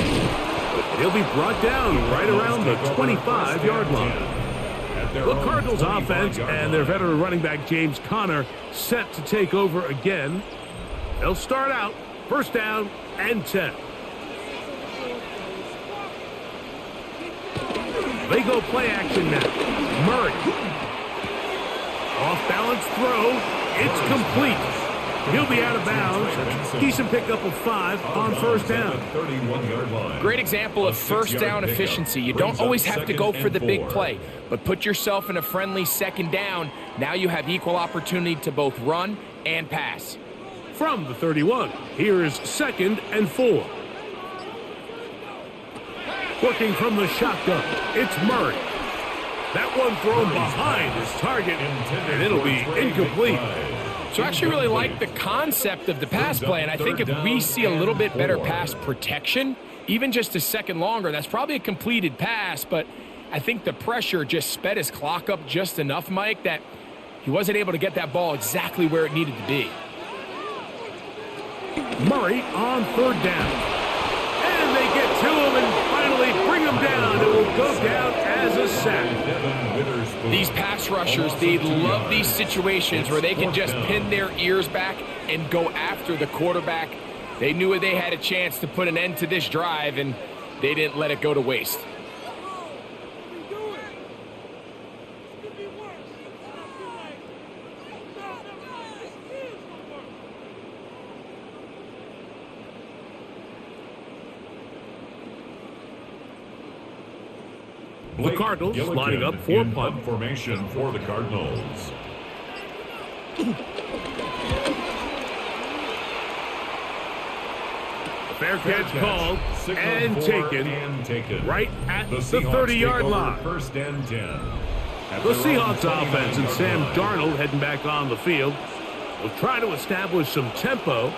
He'll be brought down right around the 25-yard line. The Cardinals offense and their veteran running back James Conner set to take over again. They'll start out 1st down and 10. They go play action now. Murray. Off balance throw. It's complete. He'll be out of bounds. Decent pickup of 5 on 1st down. Great example of 1st down efficiency. You don't always have to go for the big play, but put yourself in a friendly 2nd down. Now you have equal opportunity to both run and pass. From the 31, here is 2nd and 4. Working from the shotgun, it's Murray. That one thrown behind his target, and it'll be incomplete. So I actually really like the concept of the pass play, and I think if we see a little bit better pass protection, even just a second longer, that's probably a completed pass, but I think the pressure just sped his clock up just enough, Mike, that he wasn't able to get that ball exactly where it needed to be. Murray on 3rd down. And they get to him and finally bring him down. It will go down as a sack. These pass rushers, they love these situations where they can just pin their ears back and go after the quarterback. They knew they had a chance to put an end to this drive, and they didn't let it go to waste. The Cardinals lining up for punt formation for the Cardinals. Fair catch called and taken right at the 30-yard line. 1st and 10. The Seahawks offense and Sam Darnold heading back on the field will try to establish some tempo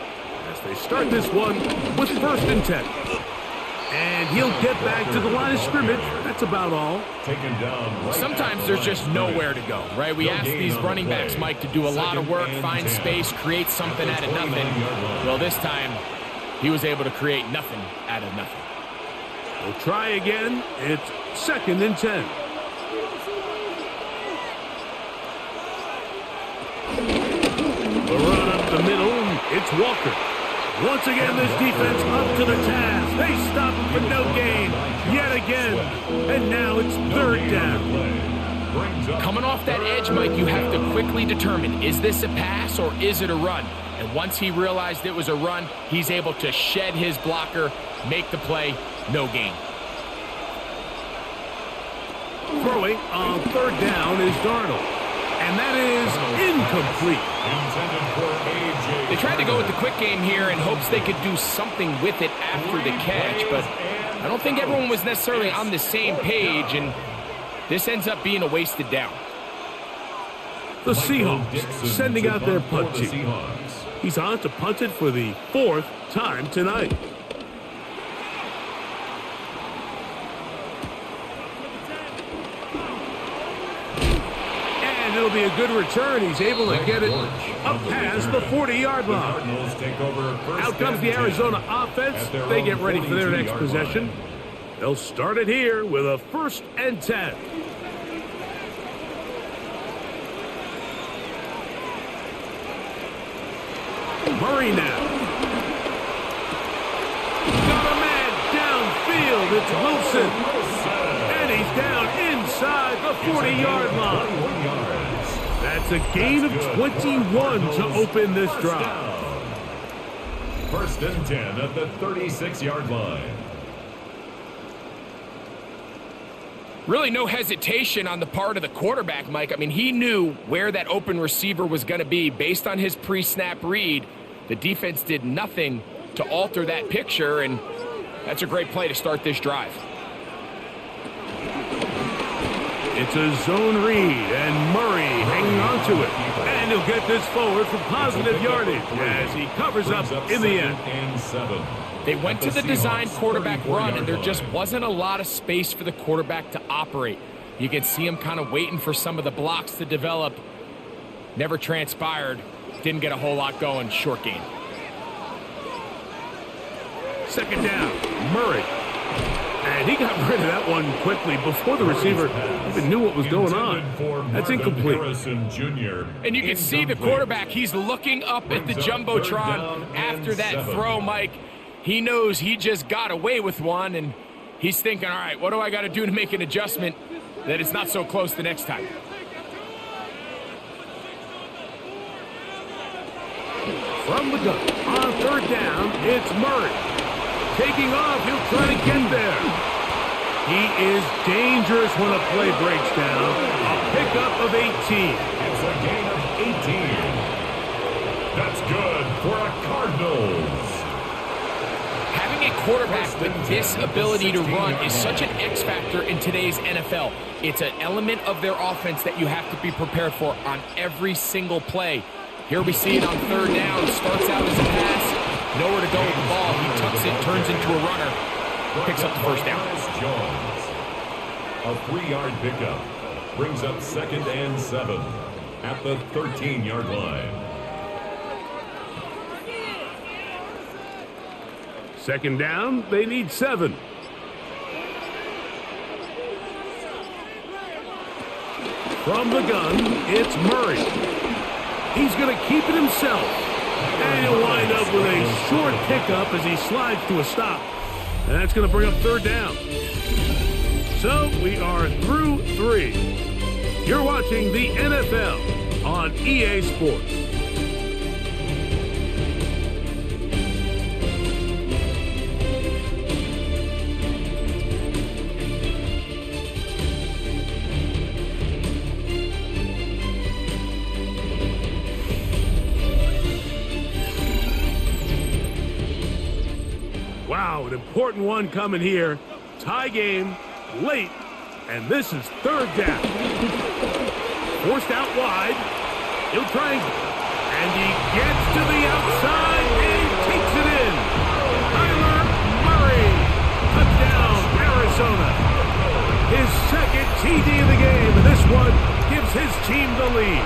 as they start this one with 1st and 10. And he'll get back to the line of scrimmage. That's about all. Taken down. Sometimes there's just nowhere to go, right? We ask these running backs, Mike, to do a lot of work, find space, create something out of nothing. Well, this time, he was able to create nothing out of nothing. We'll try again. It's 2nd and 10. The run up the middle. It's Walker. Once again, this defense up to the task. They stop him for no gain yet again. And now it's 3rd down. Coming off that edge, Mike, you have to quickly determine, is this a pass or is it a run? And once he realized it was a run, he's able to shed his blocker, make the play, no gain. Throwing on 3rd down is Darnold. And that is incomplete. They tried to go with the quick game here in hopes they could do something with it after the catch, but I don't think everyone was necessarily on the same page, and this ends up being a wasted down. The Seahawks sending out their punt team. He's on to punt it for the 4th time tonight. And it'll be a good return. He's able to get it up past the 40-yard line. Out comes the Arizona offense. They get ready for their next possession. They'll start it here with a 1st and 10. Murray now. Got a man downfield. It's Wilson. And he's down inside the 40-yard line. That's a gain of 21 to open this drive. 1st and 10 at the 36-yard line. Really no hesitation on the part of the quarterback, Mike. I mean, he knew where that open receiver was going to be based on his pre-snap read. The defense did nothing to alter that picture, and that's a great play to start this drive. It's a zone read, and Murray hanging on to it. And he'll get this forward for positive yardage as he covers up in the end. They went to the designed quarterback run, and there just wasn't a lot of space for the quarterback to operate. You can see him kind of waiting for some of the blocks to develop. Never transpired. Didn't get a whole lot going. Short gain. 2nd down, Murray. And he got rid of that one quickly before the receiver even knew what was going on. That's incomplete. And you can see the quarterback. He's looking up at the Jumbotron after that throw, Mike. He knows he just got away with one, and he's thinking, all right, what do I got to do to make an adjustment that it's not so close the next time? From the gun, on 3rd down, it's Murray. Taking off, he'll try to get there. He is dangerous when a play breaks down. A pickup of 18. It's a gain of 18. That's good for a Cardinals. Having a quarterback with this ability to run is such an X factor in today's NFL. It's an element of their offense that you have to be prepared for on every single play. Here we see it on 3rd down. Starts out as a pass. Nowhere to go with the ball. He tucks it, turns into a runner. Picks up the 1st down. A 3-yard pickup. Brings up 2nd and 7 at the 13-yard line. 2nd down, they need 7. From the gun, it's Murray. He's going to keep it himself. And he'll wind up with a short pickup as he slides to a stop. And that's going to bring up 3rd down. So we are through 3. You're watching the NFL on EA Sports. Wow, an important one coming here. Tie game, late, and this is 3rd down. Forced out wide. He'll triangle. And he gets to the outside and takes it in. Kyler Murray. Touchdown, Arizona. His 2nd TD of the game, and this one gives his team the lead.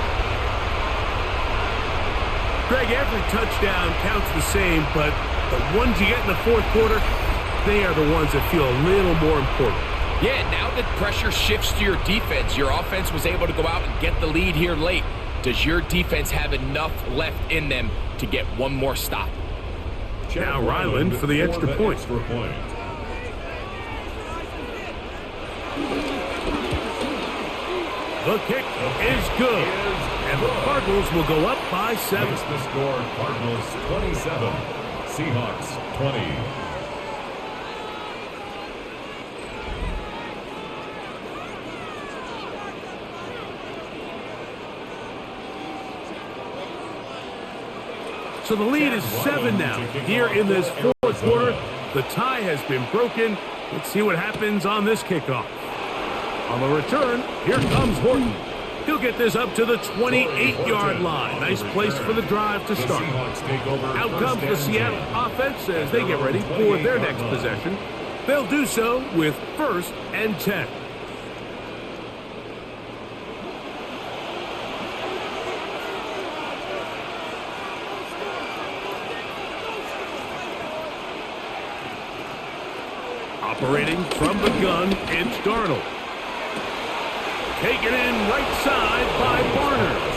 Greg, every touchdown counts the same, but the ones you get in the 4th quarter, they are the ones that feel a little more important. Yeah, now that pressure shifts to your defense, your offense was able to go out and get the lead here late. Does your defense have enough left in them to get one more stop? Now Ryland for the extra point. The kick is good. And the Cardinals will go up by 7. Makes the score Cardinals 27, Seahawks 20. So the lead is 7 now. Here in this 4th quarter, the tie has been broken, Let's see what happens on this kickoff. On the return, here comes Horton. He'll get this up to the 28-yard line. Nice place for the drive to start. Out comes the Seattle offense as they get ready for their next possession. They'll do so with 1st and 10. Operating from the gun, it's Darnold. Taken in right side by Barners.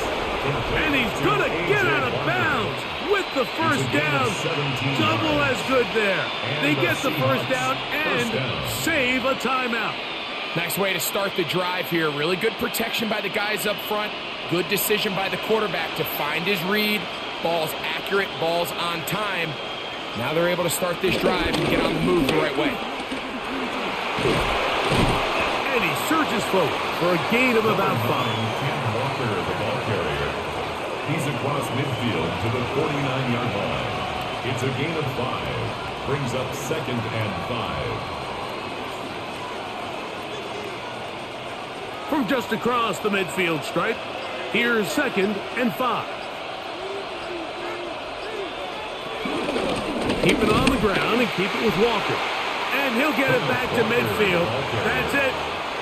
And he's going to get out of bounds with the first down. Double as good there. They get the first down and save a timeout. Nice way to start the drive here. Really good protection by the guys up front. Good decision by the quarterback to find his read. Ball's accurate, ball's on time. Now they're able to start this drive and get on the move the right way. And he surges forward for a gain of about 5. Walker, the ball carrier. He's across midfield to the 49-yard line. It's a gain of 5. Brings up 2nd and 5. From just across the midfield stripe, here's 2nd and 5. Keep it on the ground and keep it with Walker. And he'll get it back to midfield. That's it.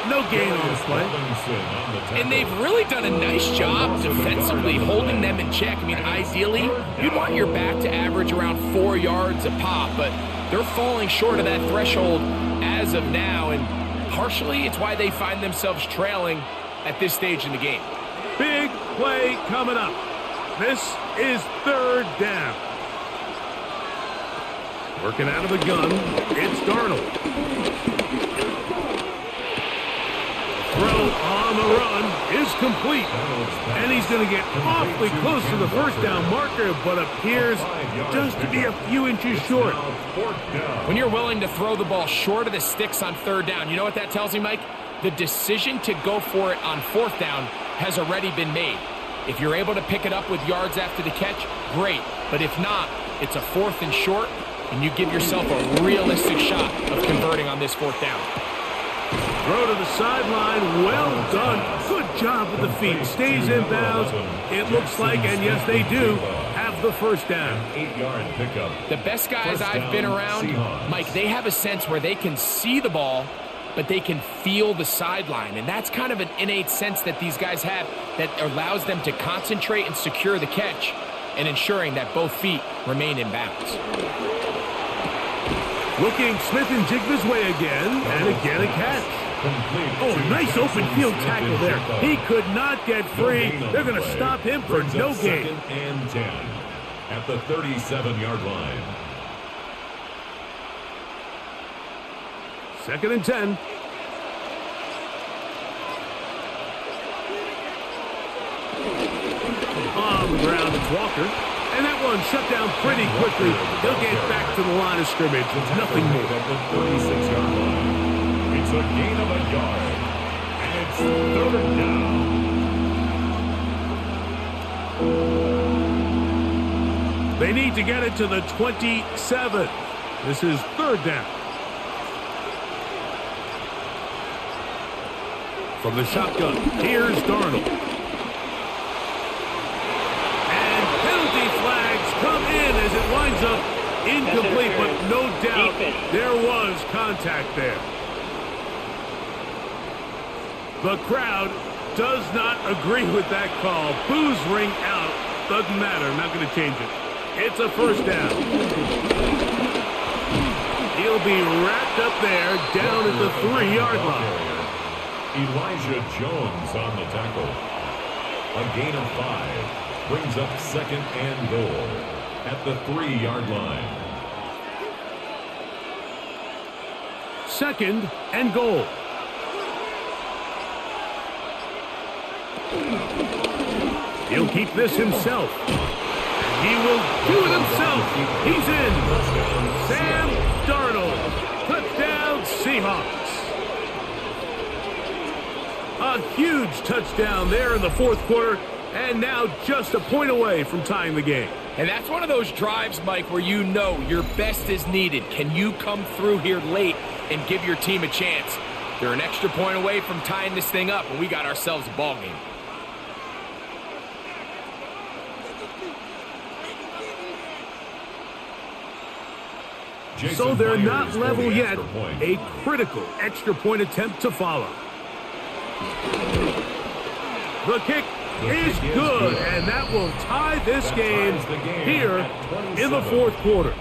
No gain on the play. And they've really done a nice job defensively holding them in check. I mean, ideally, you'd want your back to average around 4 yards a pop, but they're falling short of that threshold as of now, and partially it's why they find themselves trailing at this stage in the game. Big play coming up. This is 3rd down. Working out of the gun, it's Darnold. Throw on the run is complete. And he's going to get awfully close to the first down marker, but appears just to be a few inches short. When you're willing to throw the ball short of the sticks on 3rd down, you know what that tells me, Mike? The decision to go for it on 4th down has already been made. If you're able to pick it up with yards after the catch, great. But if not, it's a 4th and short, and you give yourself a realistic shot of converting on this 4th down. Throw to the sideline. Well done. Good job with the feet. Stays in bounds. It looks like, and yes, they do, have the first down. 8-yard pickup. The best guys I've been around, Mike, they have a sense where they can see the ball, but they can feel the sideline. And that's kind of an innate sense that these guys have that allows them to concentrate and secure the catch and ensuring that both feet remain in bounds. Looking Smith and Jigba's way again, and again a catch. Oh, nice open field tackle there. He could not get free. They're going to stop him for no gain. 2nd and 10 at the 37-yard line. 2nd and 10. On the ground, it's Walker. And that one shut down pretty quickly. He'll get back to the line of scrimmage. Nothing more. At the 36-yard line. It's a gain of a yard. And it's 3rd down. They need to get it to the 27. This is 3rd down. From the shotgun, here's Darnold. And penalty flags come in as it winds up incomplete, but no doubt there was contact there. The crowd does not agree with that call. Boos ring out. Doesn't matter. I'm not going to change it. It's a 1st down. He'll be wrapped up there down at the 3-yard line. Elijah Jones on the tackle. A gain of 5 brings up 2nd and goal at the 3-yard line. 2nd and goal. He'll keep this himself. He will do it himself. He's in. Sam Darnold. Touchdown, Seahawks. A huge touchdown there in the 4th quarter, and now just a point away from tying the game. And that's one of those drives, Mike, where you know your best is needed. Can you come through here late and give your team a chance? They're an extra point away from tying this thing up, and we got ourselves a ball game. So they're not level yet. A critical extra point attempt to follow. The kick is good, and that will tie this game here in the fourth quarter.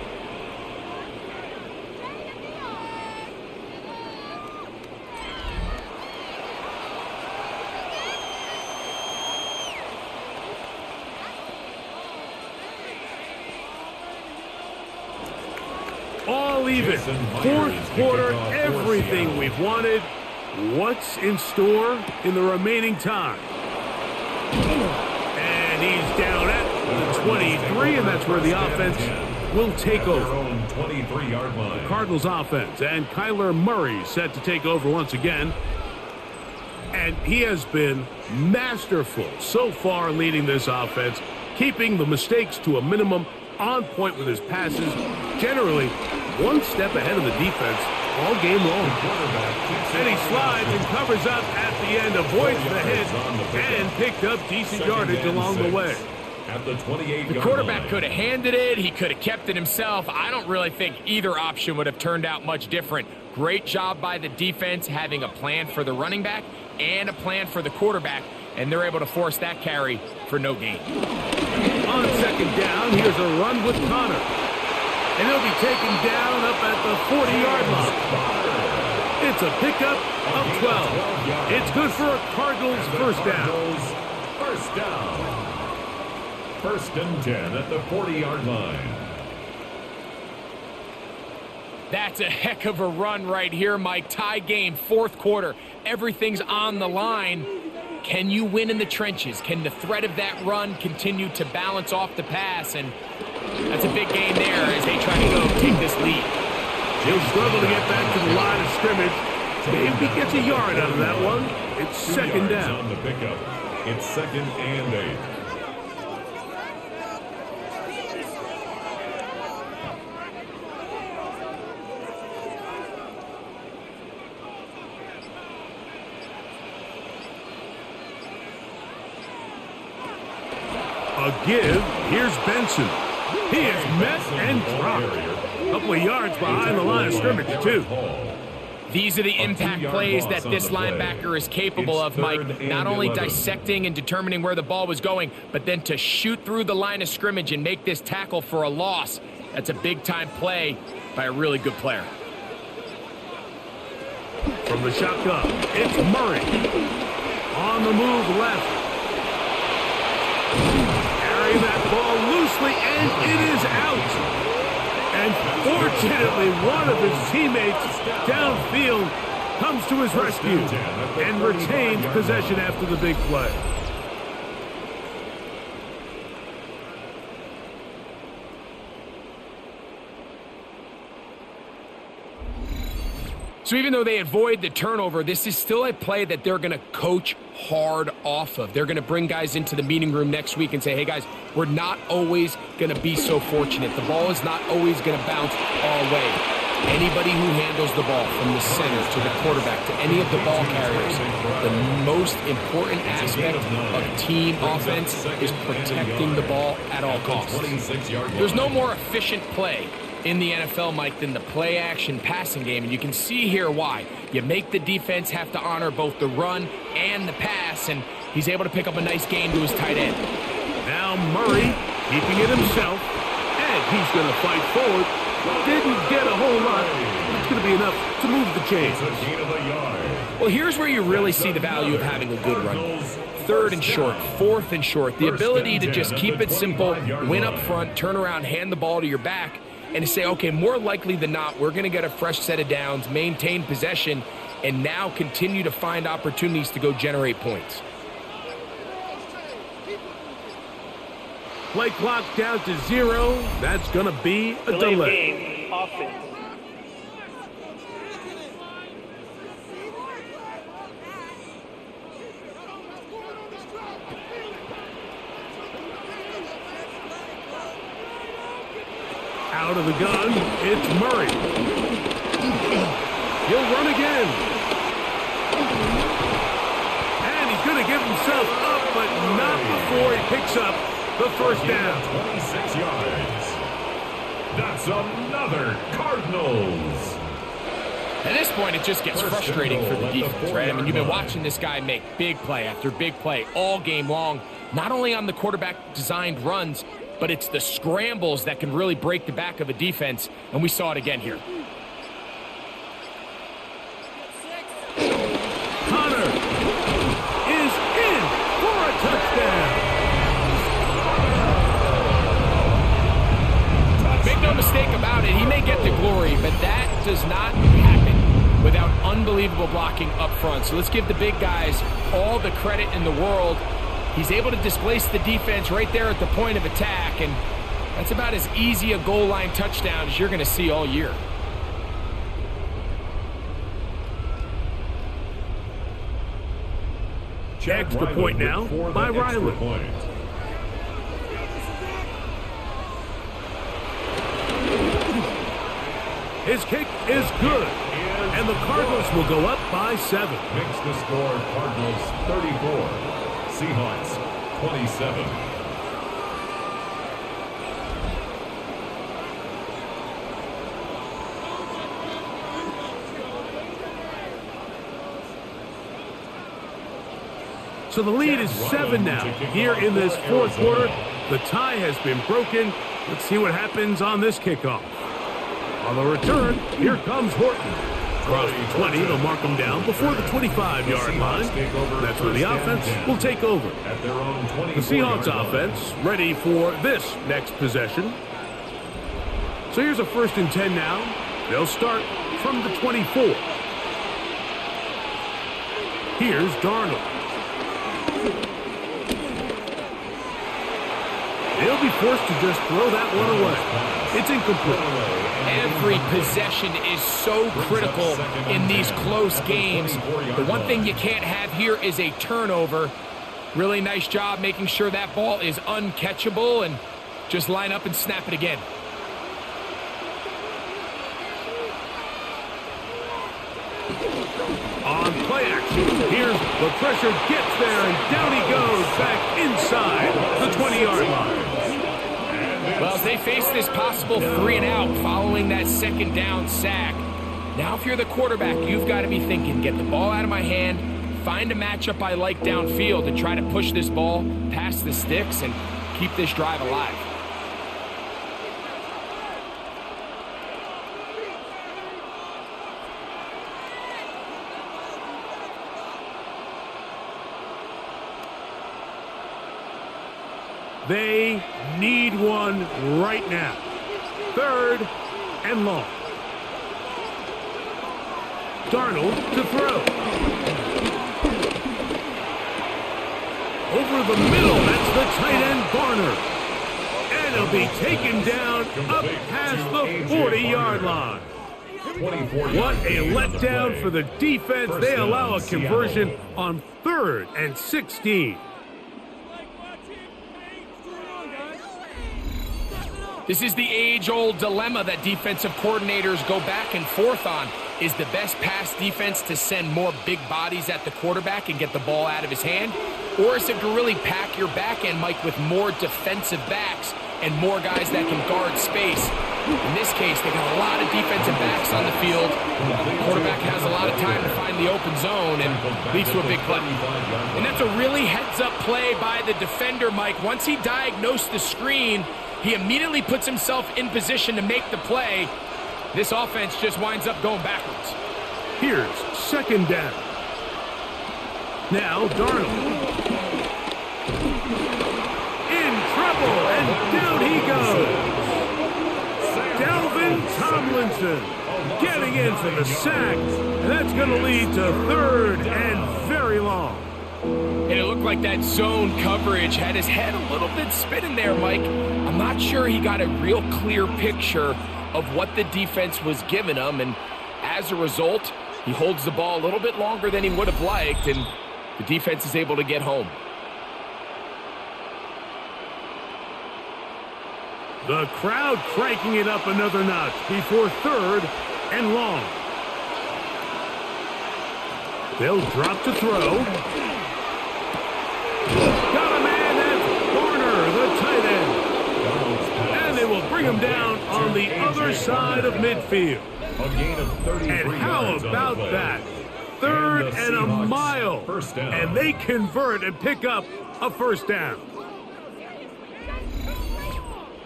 All even. Fourth quarter, everything we've wanted. What's in store in the remaining time? And he's down at the 23, and that's where the offense will take over. The Cardinals offense and Kyler Murray set to take over once again. And he has been masterful so far leading this offense, keeping the mistakes to a minimum, on point with his passes, generally one step ahead of the defense all game long. And he slides and covers up at the end, avoids the hit, and picked up decent yardage along the way. The quarterback could have handed it. He could have kept it himself. I don't really think either option would have turned out much different. Great job by the defense having a plan for the running back and a plan for the quarterback, and they're able to force that carry for no gain. On second down, here's a run with Connor. And he'll be taken down up at the 40-yard line. It's a pickup of 12. It's good for a Cardinals first down. First down. First and 10 at the 40-yard line. That's a heck of a run right here, Mike. Tie game, fourth quarter. Everything's on the line. Can you win in the trenches? Can the threat of that run continue to balance off the pass? And that's a big gain there as they try to go take this lead. He'll struggle to get back to the line of scrimmage. Maybe he gets a yard out of that one. It's second down. On the pickup. It's second and 8. A give. Here's Benson. He is met and dropped. A couple of yards behind the line of scrimmage, too. These are the impact plays that this linebacker is capable of, Mike. Not only dissecting and determining where the ball was going, but then to shoot through the line of scrimmage and make this tackle for a loss. That's a big-time play by a really good player. From the shotgun, it's Murray. On the move left. Carry that ball loosely, and it is out. And fortunately, one of his teammates downfield comes to his rescue and retains possession after the big play. So even though they avoid the turnover, this is still a play that they're going to coach hard off of. They're going to bring guys into the meeting room next week and say, hey, guys, we're not always going to be so fortunate. The ball is not always going to bounce our way. Anybody who handles the ball from the center to the quarterback to any of the ball carriers, the most important aspect of team offense is protecting the ball at all costs. There's no more efficient play in the NFL, Mike, than the play-action passing game, and you can see here why. You make the defense have to honor both the run and the pass, and he's able to pick up a nice gain to his tight end. Now Murray keeping it himself, and he's going to fight forward. Didn't get a whole lot. It's going to be enough to move the chains. Well, here's where you really see the value of having a good run. Third and short, fourth and short, the ability to just keep it simple, win up front, turn around, hand the ball to your back, and to say, okay, more likely than not, we're going to get a fresh set of downs, maintain possession, and now continue to find opportunities to go generate points. Play clock down to 0. That's going to be a delay. Offense. Out of the gun, it's Murray. He'll run again. And he's going to give himself up, but not before he picks up the first down. 26 yards. That's another Cardinals. At this point, it just gets frustrating for the defense, right? I mean, you've been watching this guy make big play after big play all game long, not only on the quarterback-designed runs, but it's the scrambles that can really break the back of a defense, and we saw it again here. Connor is in for a touchdown. Make no mistake about it, he may get the glory, but that does not happen without unbelievable blocking up front. So let's give the big guys all the credit in the world. He's able to displace the defense right there at the point of attack, and that's about as easy a goal line touchdown as you're going to see all year. Extra point now by Riley. His kick is good, and the Cardinals will go up by 7. Makes the score Cardinals 34, Seahawks 27. So the lead is 7 now here in this fourth quarter. The tie has been broken. Let's see what happens on this kickoff. On the return, here comes Horton. Across the 20, they'll mark him down before the 25-yard line. That's where the offense will take over. The Seahawks offense ready for this next possession. So here's a 1st and 10 now. They'll start from the 24. Here's Darnold. They'll be forced to just throw that one away. It's incomplete. Every possession is so critical in these close games. The one thing you can't have here is a turnover. Really nice job making sure that ball is uncatchable, and just line up and snap it again. On play action, here's the pressure gets there, and down he goes back inside the 20-yard line. Well, as they face this possible 3-and-out following that 2nd down sack, now if you're the quarterback, you've got to be thinking, get the ball out of my hand, find a matchup I like downfield, and try to push this ball past the sticks and keep this drive alive. They need one right now. 3rd and long. Darnold to throw. Over the middle, that's the tight end Barner. And he'll be taken down up past the 40-yard line. What a letdown for the defense. They allow a conversion on 3rd and 16. This is the age-old dilemma that defensive coordinators go back and forth on. Is the best pass defense to send more big bodies at the quarterback and get the ball out of his hand? Or is it to really pack your back end, Mike, with more defensive backs and more guys that can guard space? In this case, they got a lot of defensive backs on the field. The quarterback has a lot of time to find the open zone and leads to a big play. And that's a really heads-up play by the defender, Mike. Once he diagnosed the screen, he immediately puts himself in position to make the play. This offense just winds up going backwards. Here's 2nd down. Now Darnold. In trouble, and down he goes. Dalvin Tomlinson getting in for the sack, and that's going to lead to 3rd and very long. And it looked like that zone coverage had his head a little bit spinning there, Mike. I'm not sure he got a real clear picture of what the defense was giving him, and as a result, he holds the ball a little bit longer than he would have liked, and the defense is able to get home. The crowd cranking it up another notch before 3rd and long. They'll drop to throw. Got a man, that's Garner, the tight end. And they will bring him down on the other side of midfield. A gain of 33 And how yards about on the play. that? 3rd and a Seahawks mile. first down. And they convert and pick up a first down.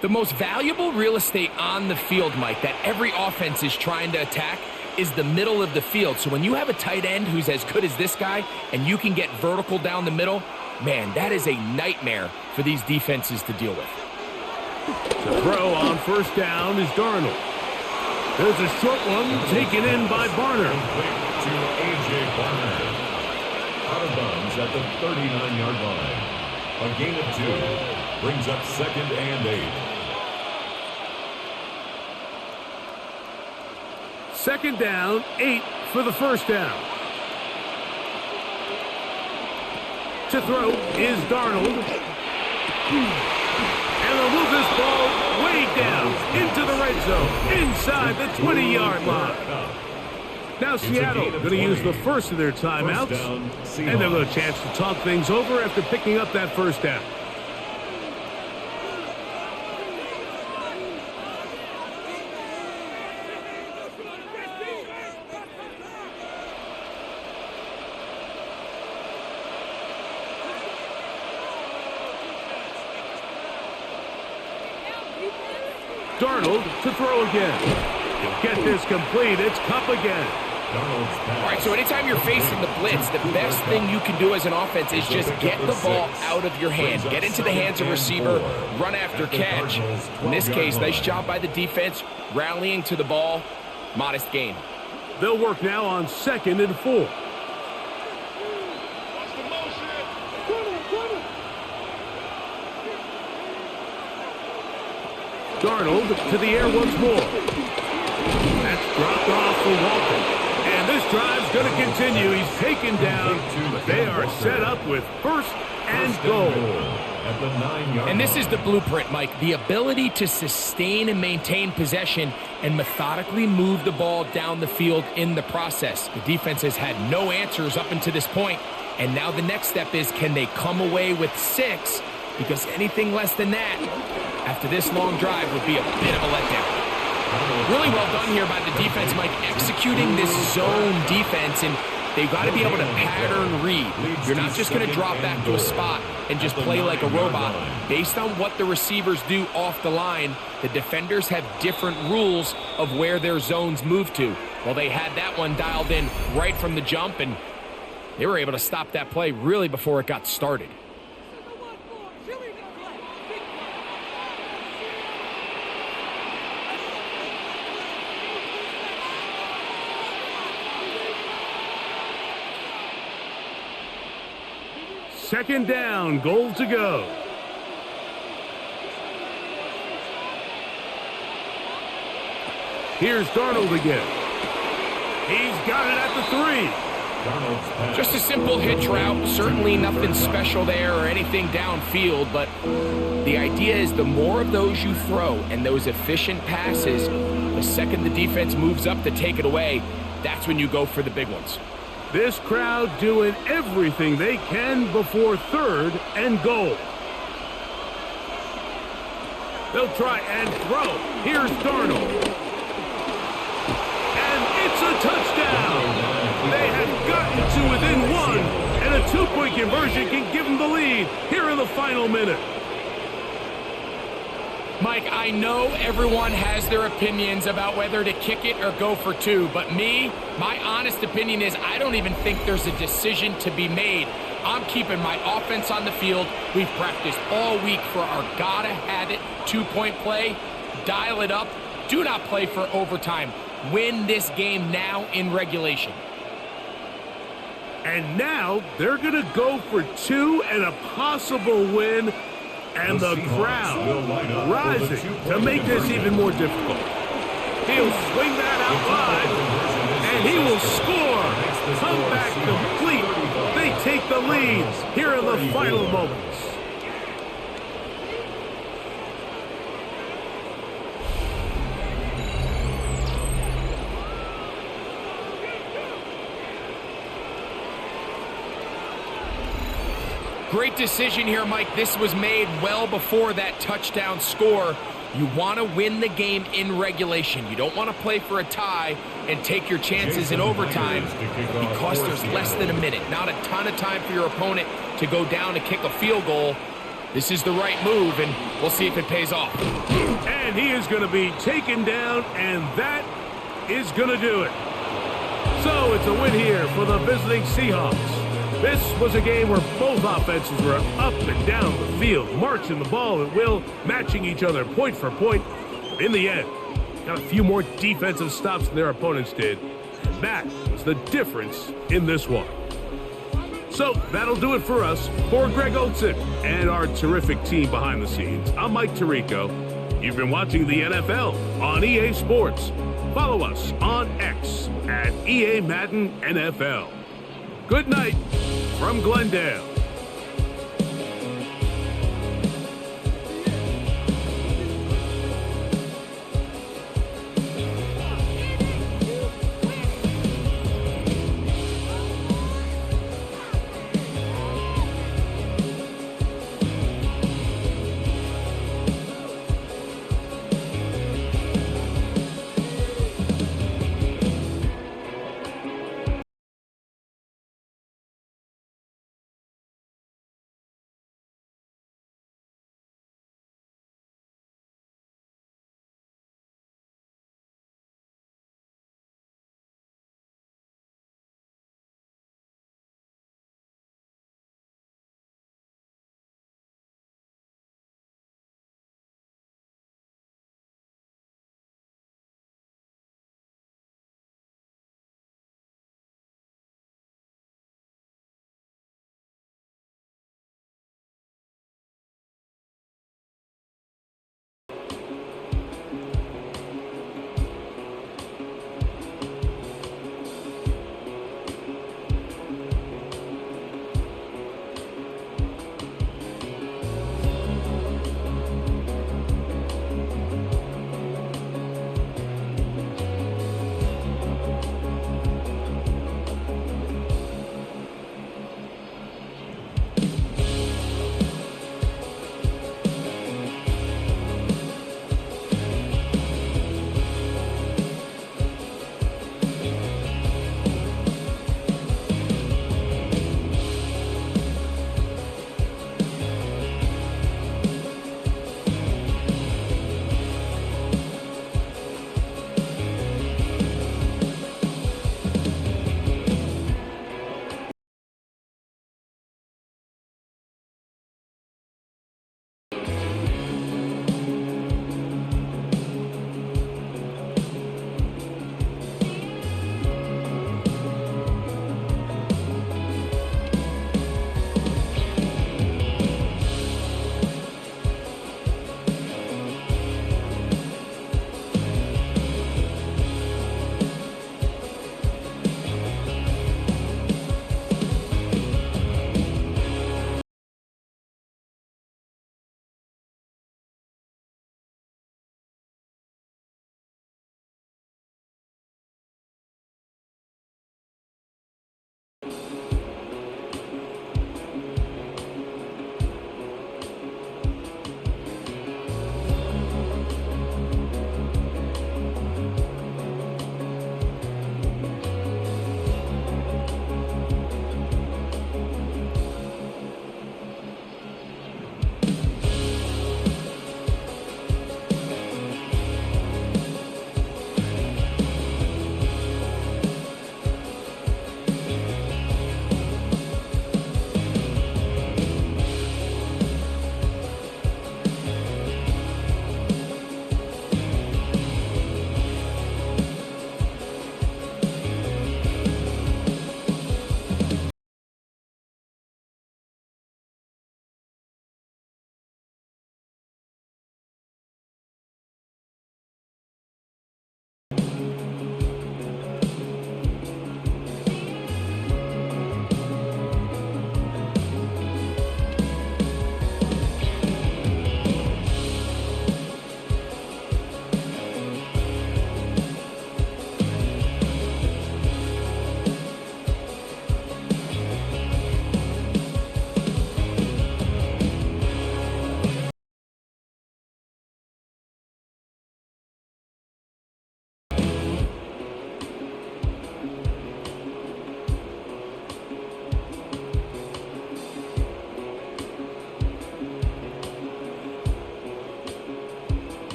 The most valuable real estate on the field, Mike, that every offense is trying to attack is the middle of the field. So when you have a tight end who's as good as this guy and you can get vertical down the middle, man, that is a nightmare for these defenses to deal with. The throw on first down is Darnold. There's a short one taken in by Barner. Complete to A.J. Barner. Out of bounds at the 39-yard line. A gain of 2. Brings up 2nd and 8. 2nd down, 8 for the first down. To throw is Darnold. And they'll move this ball way down into the red zone, inside the 20-yard line. Now Seattle going to use the first of their timeouts, and they'll have a chance to talk things over after picking up that first down. Darnold to throw again. He'll get this complete. It's Cup again. All right, so anytime you're facing the blitz, the best thing you can do as an offense is just get the ball out of your hand. Get into the hands of receiver, run after catch. In this case, nice job by the defense, rallying to the ball. Modest gain. They'll work now on 2nd and 4. Darnold to the air once more. That's dropped off for Walker. And this drive's going to continue. He's taken down, but they are set up with 1st and goal. At the 9-yard And this is the blueprint, Mike. The ability to sustain and maintain possession and methodically move the ball down the field in the process. The defense has had no answers up until this point, and now the next step is, can they come away with 6? Because anything less than that after this long drive would be a bit of a letdown. Really well done here by the defense, Mike, executing this zone defense, and they've got to be able to pattern read. You're not just going to drop back to a spot and just play like a robot. Based on what the receivers do off the line, the defenders have different rules of where their zones move to. Well, they had that one dialed in right from the jump, and they were able to stop that play really before it got started. Second down, goal to go. Here's Darnold again. He's got it at the 3. Just a simple hitch route. Certainly nothing special there or anything downfield, but the idea is the more of those you throw and those efficient passes, the second the defense moves up to take it away, that's when you go for the big ones. This crowd doing everything they can before 3rd and goal. They'll try and throw. Here's Darnold. And it's a touchdown. They have gotten to within 1, and a 2-point conversion can give them the lead here in the final minute. Mike, I know everyone has their opinions about whether to kick it or go for 2, but my honest opinion is I don't even think there's a decision to be made. I'm keeping my offense on the field. We've practiced all week for our gotta-have-it 2-point play. Dial it up. Do not play for overtime. Win this game now in regulation. And now they're going to go for 2 and a possible win. And the crowd rising to make this even more difficult. He'll swing that out wide, and he will score. Comeback complete. They take the lead here in the final moments. Great decision here, Mike. This was made well before that touchdown score. You want to win the game in regulation. You don't want to play for a tie and take your chances in overtime because there's less than a minute. Not a ton of time for your opponent to go down to kick a field goal. This is the right move, and we'll see if it pays off. And he is going to be taken down, and that is going to do it. So it's a win here for the visiting Seahawks. This was a game where both offenses were up and down the field, marching the ball at will, matching each other point for point. In the end, got a few more defensive stops than their opponents did. And that was the difference in this one. So that'll do it for us. For Greg Olson and our terrific team behind the scenes, I'm Mike Tirico. You've been watching the NFL on EA Sports. Follow us on X at EA Madden NFL. Good night from Glendale.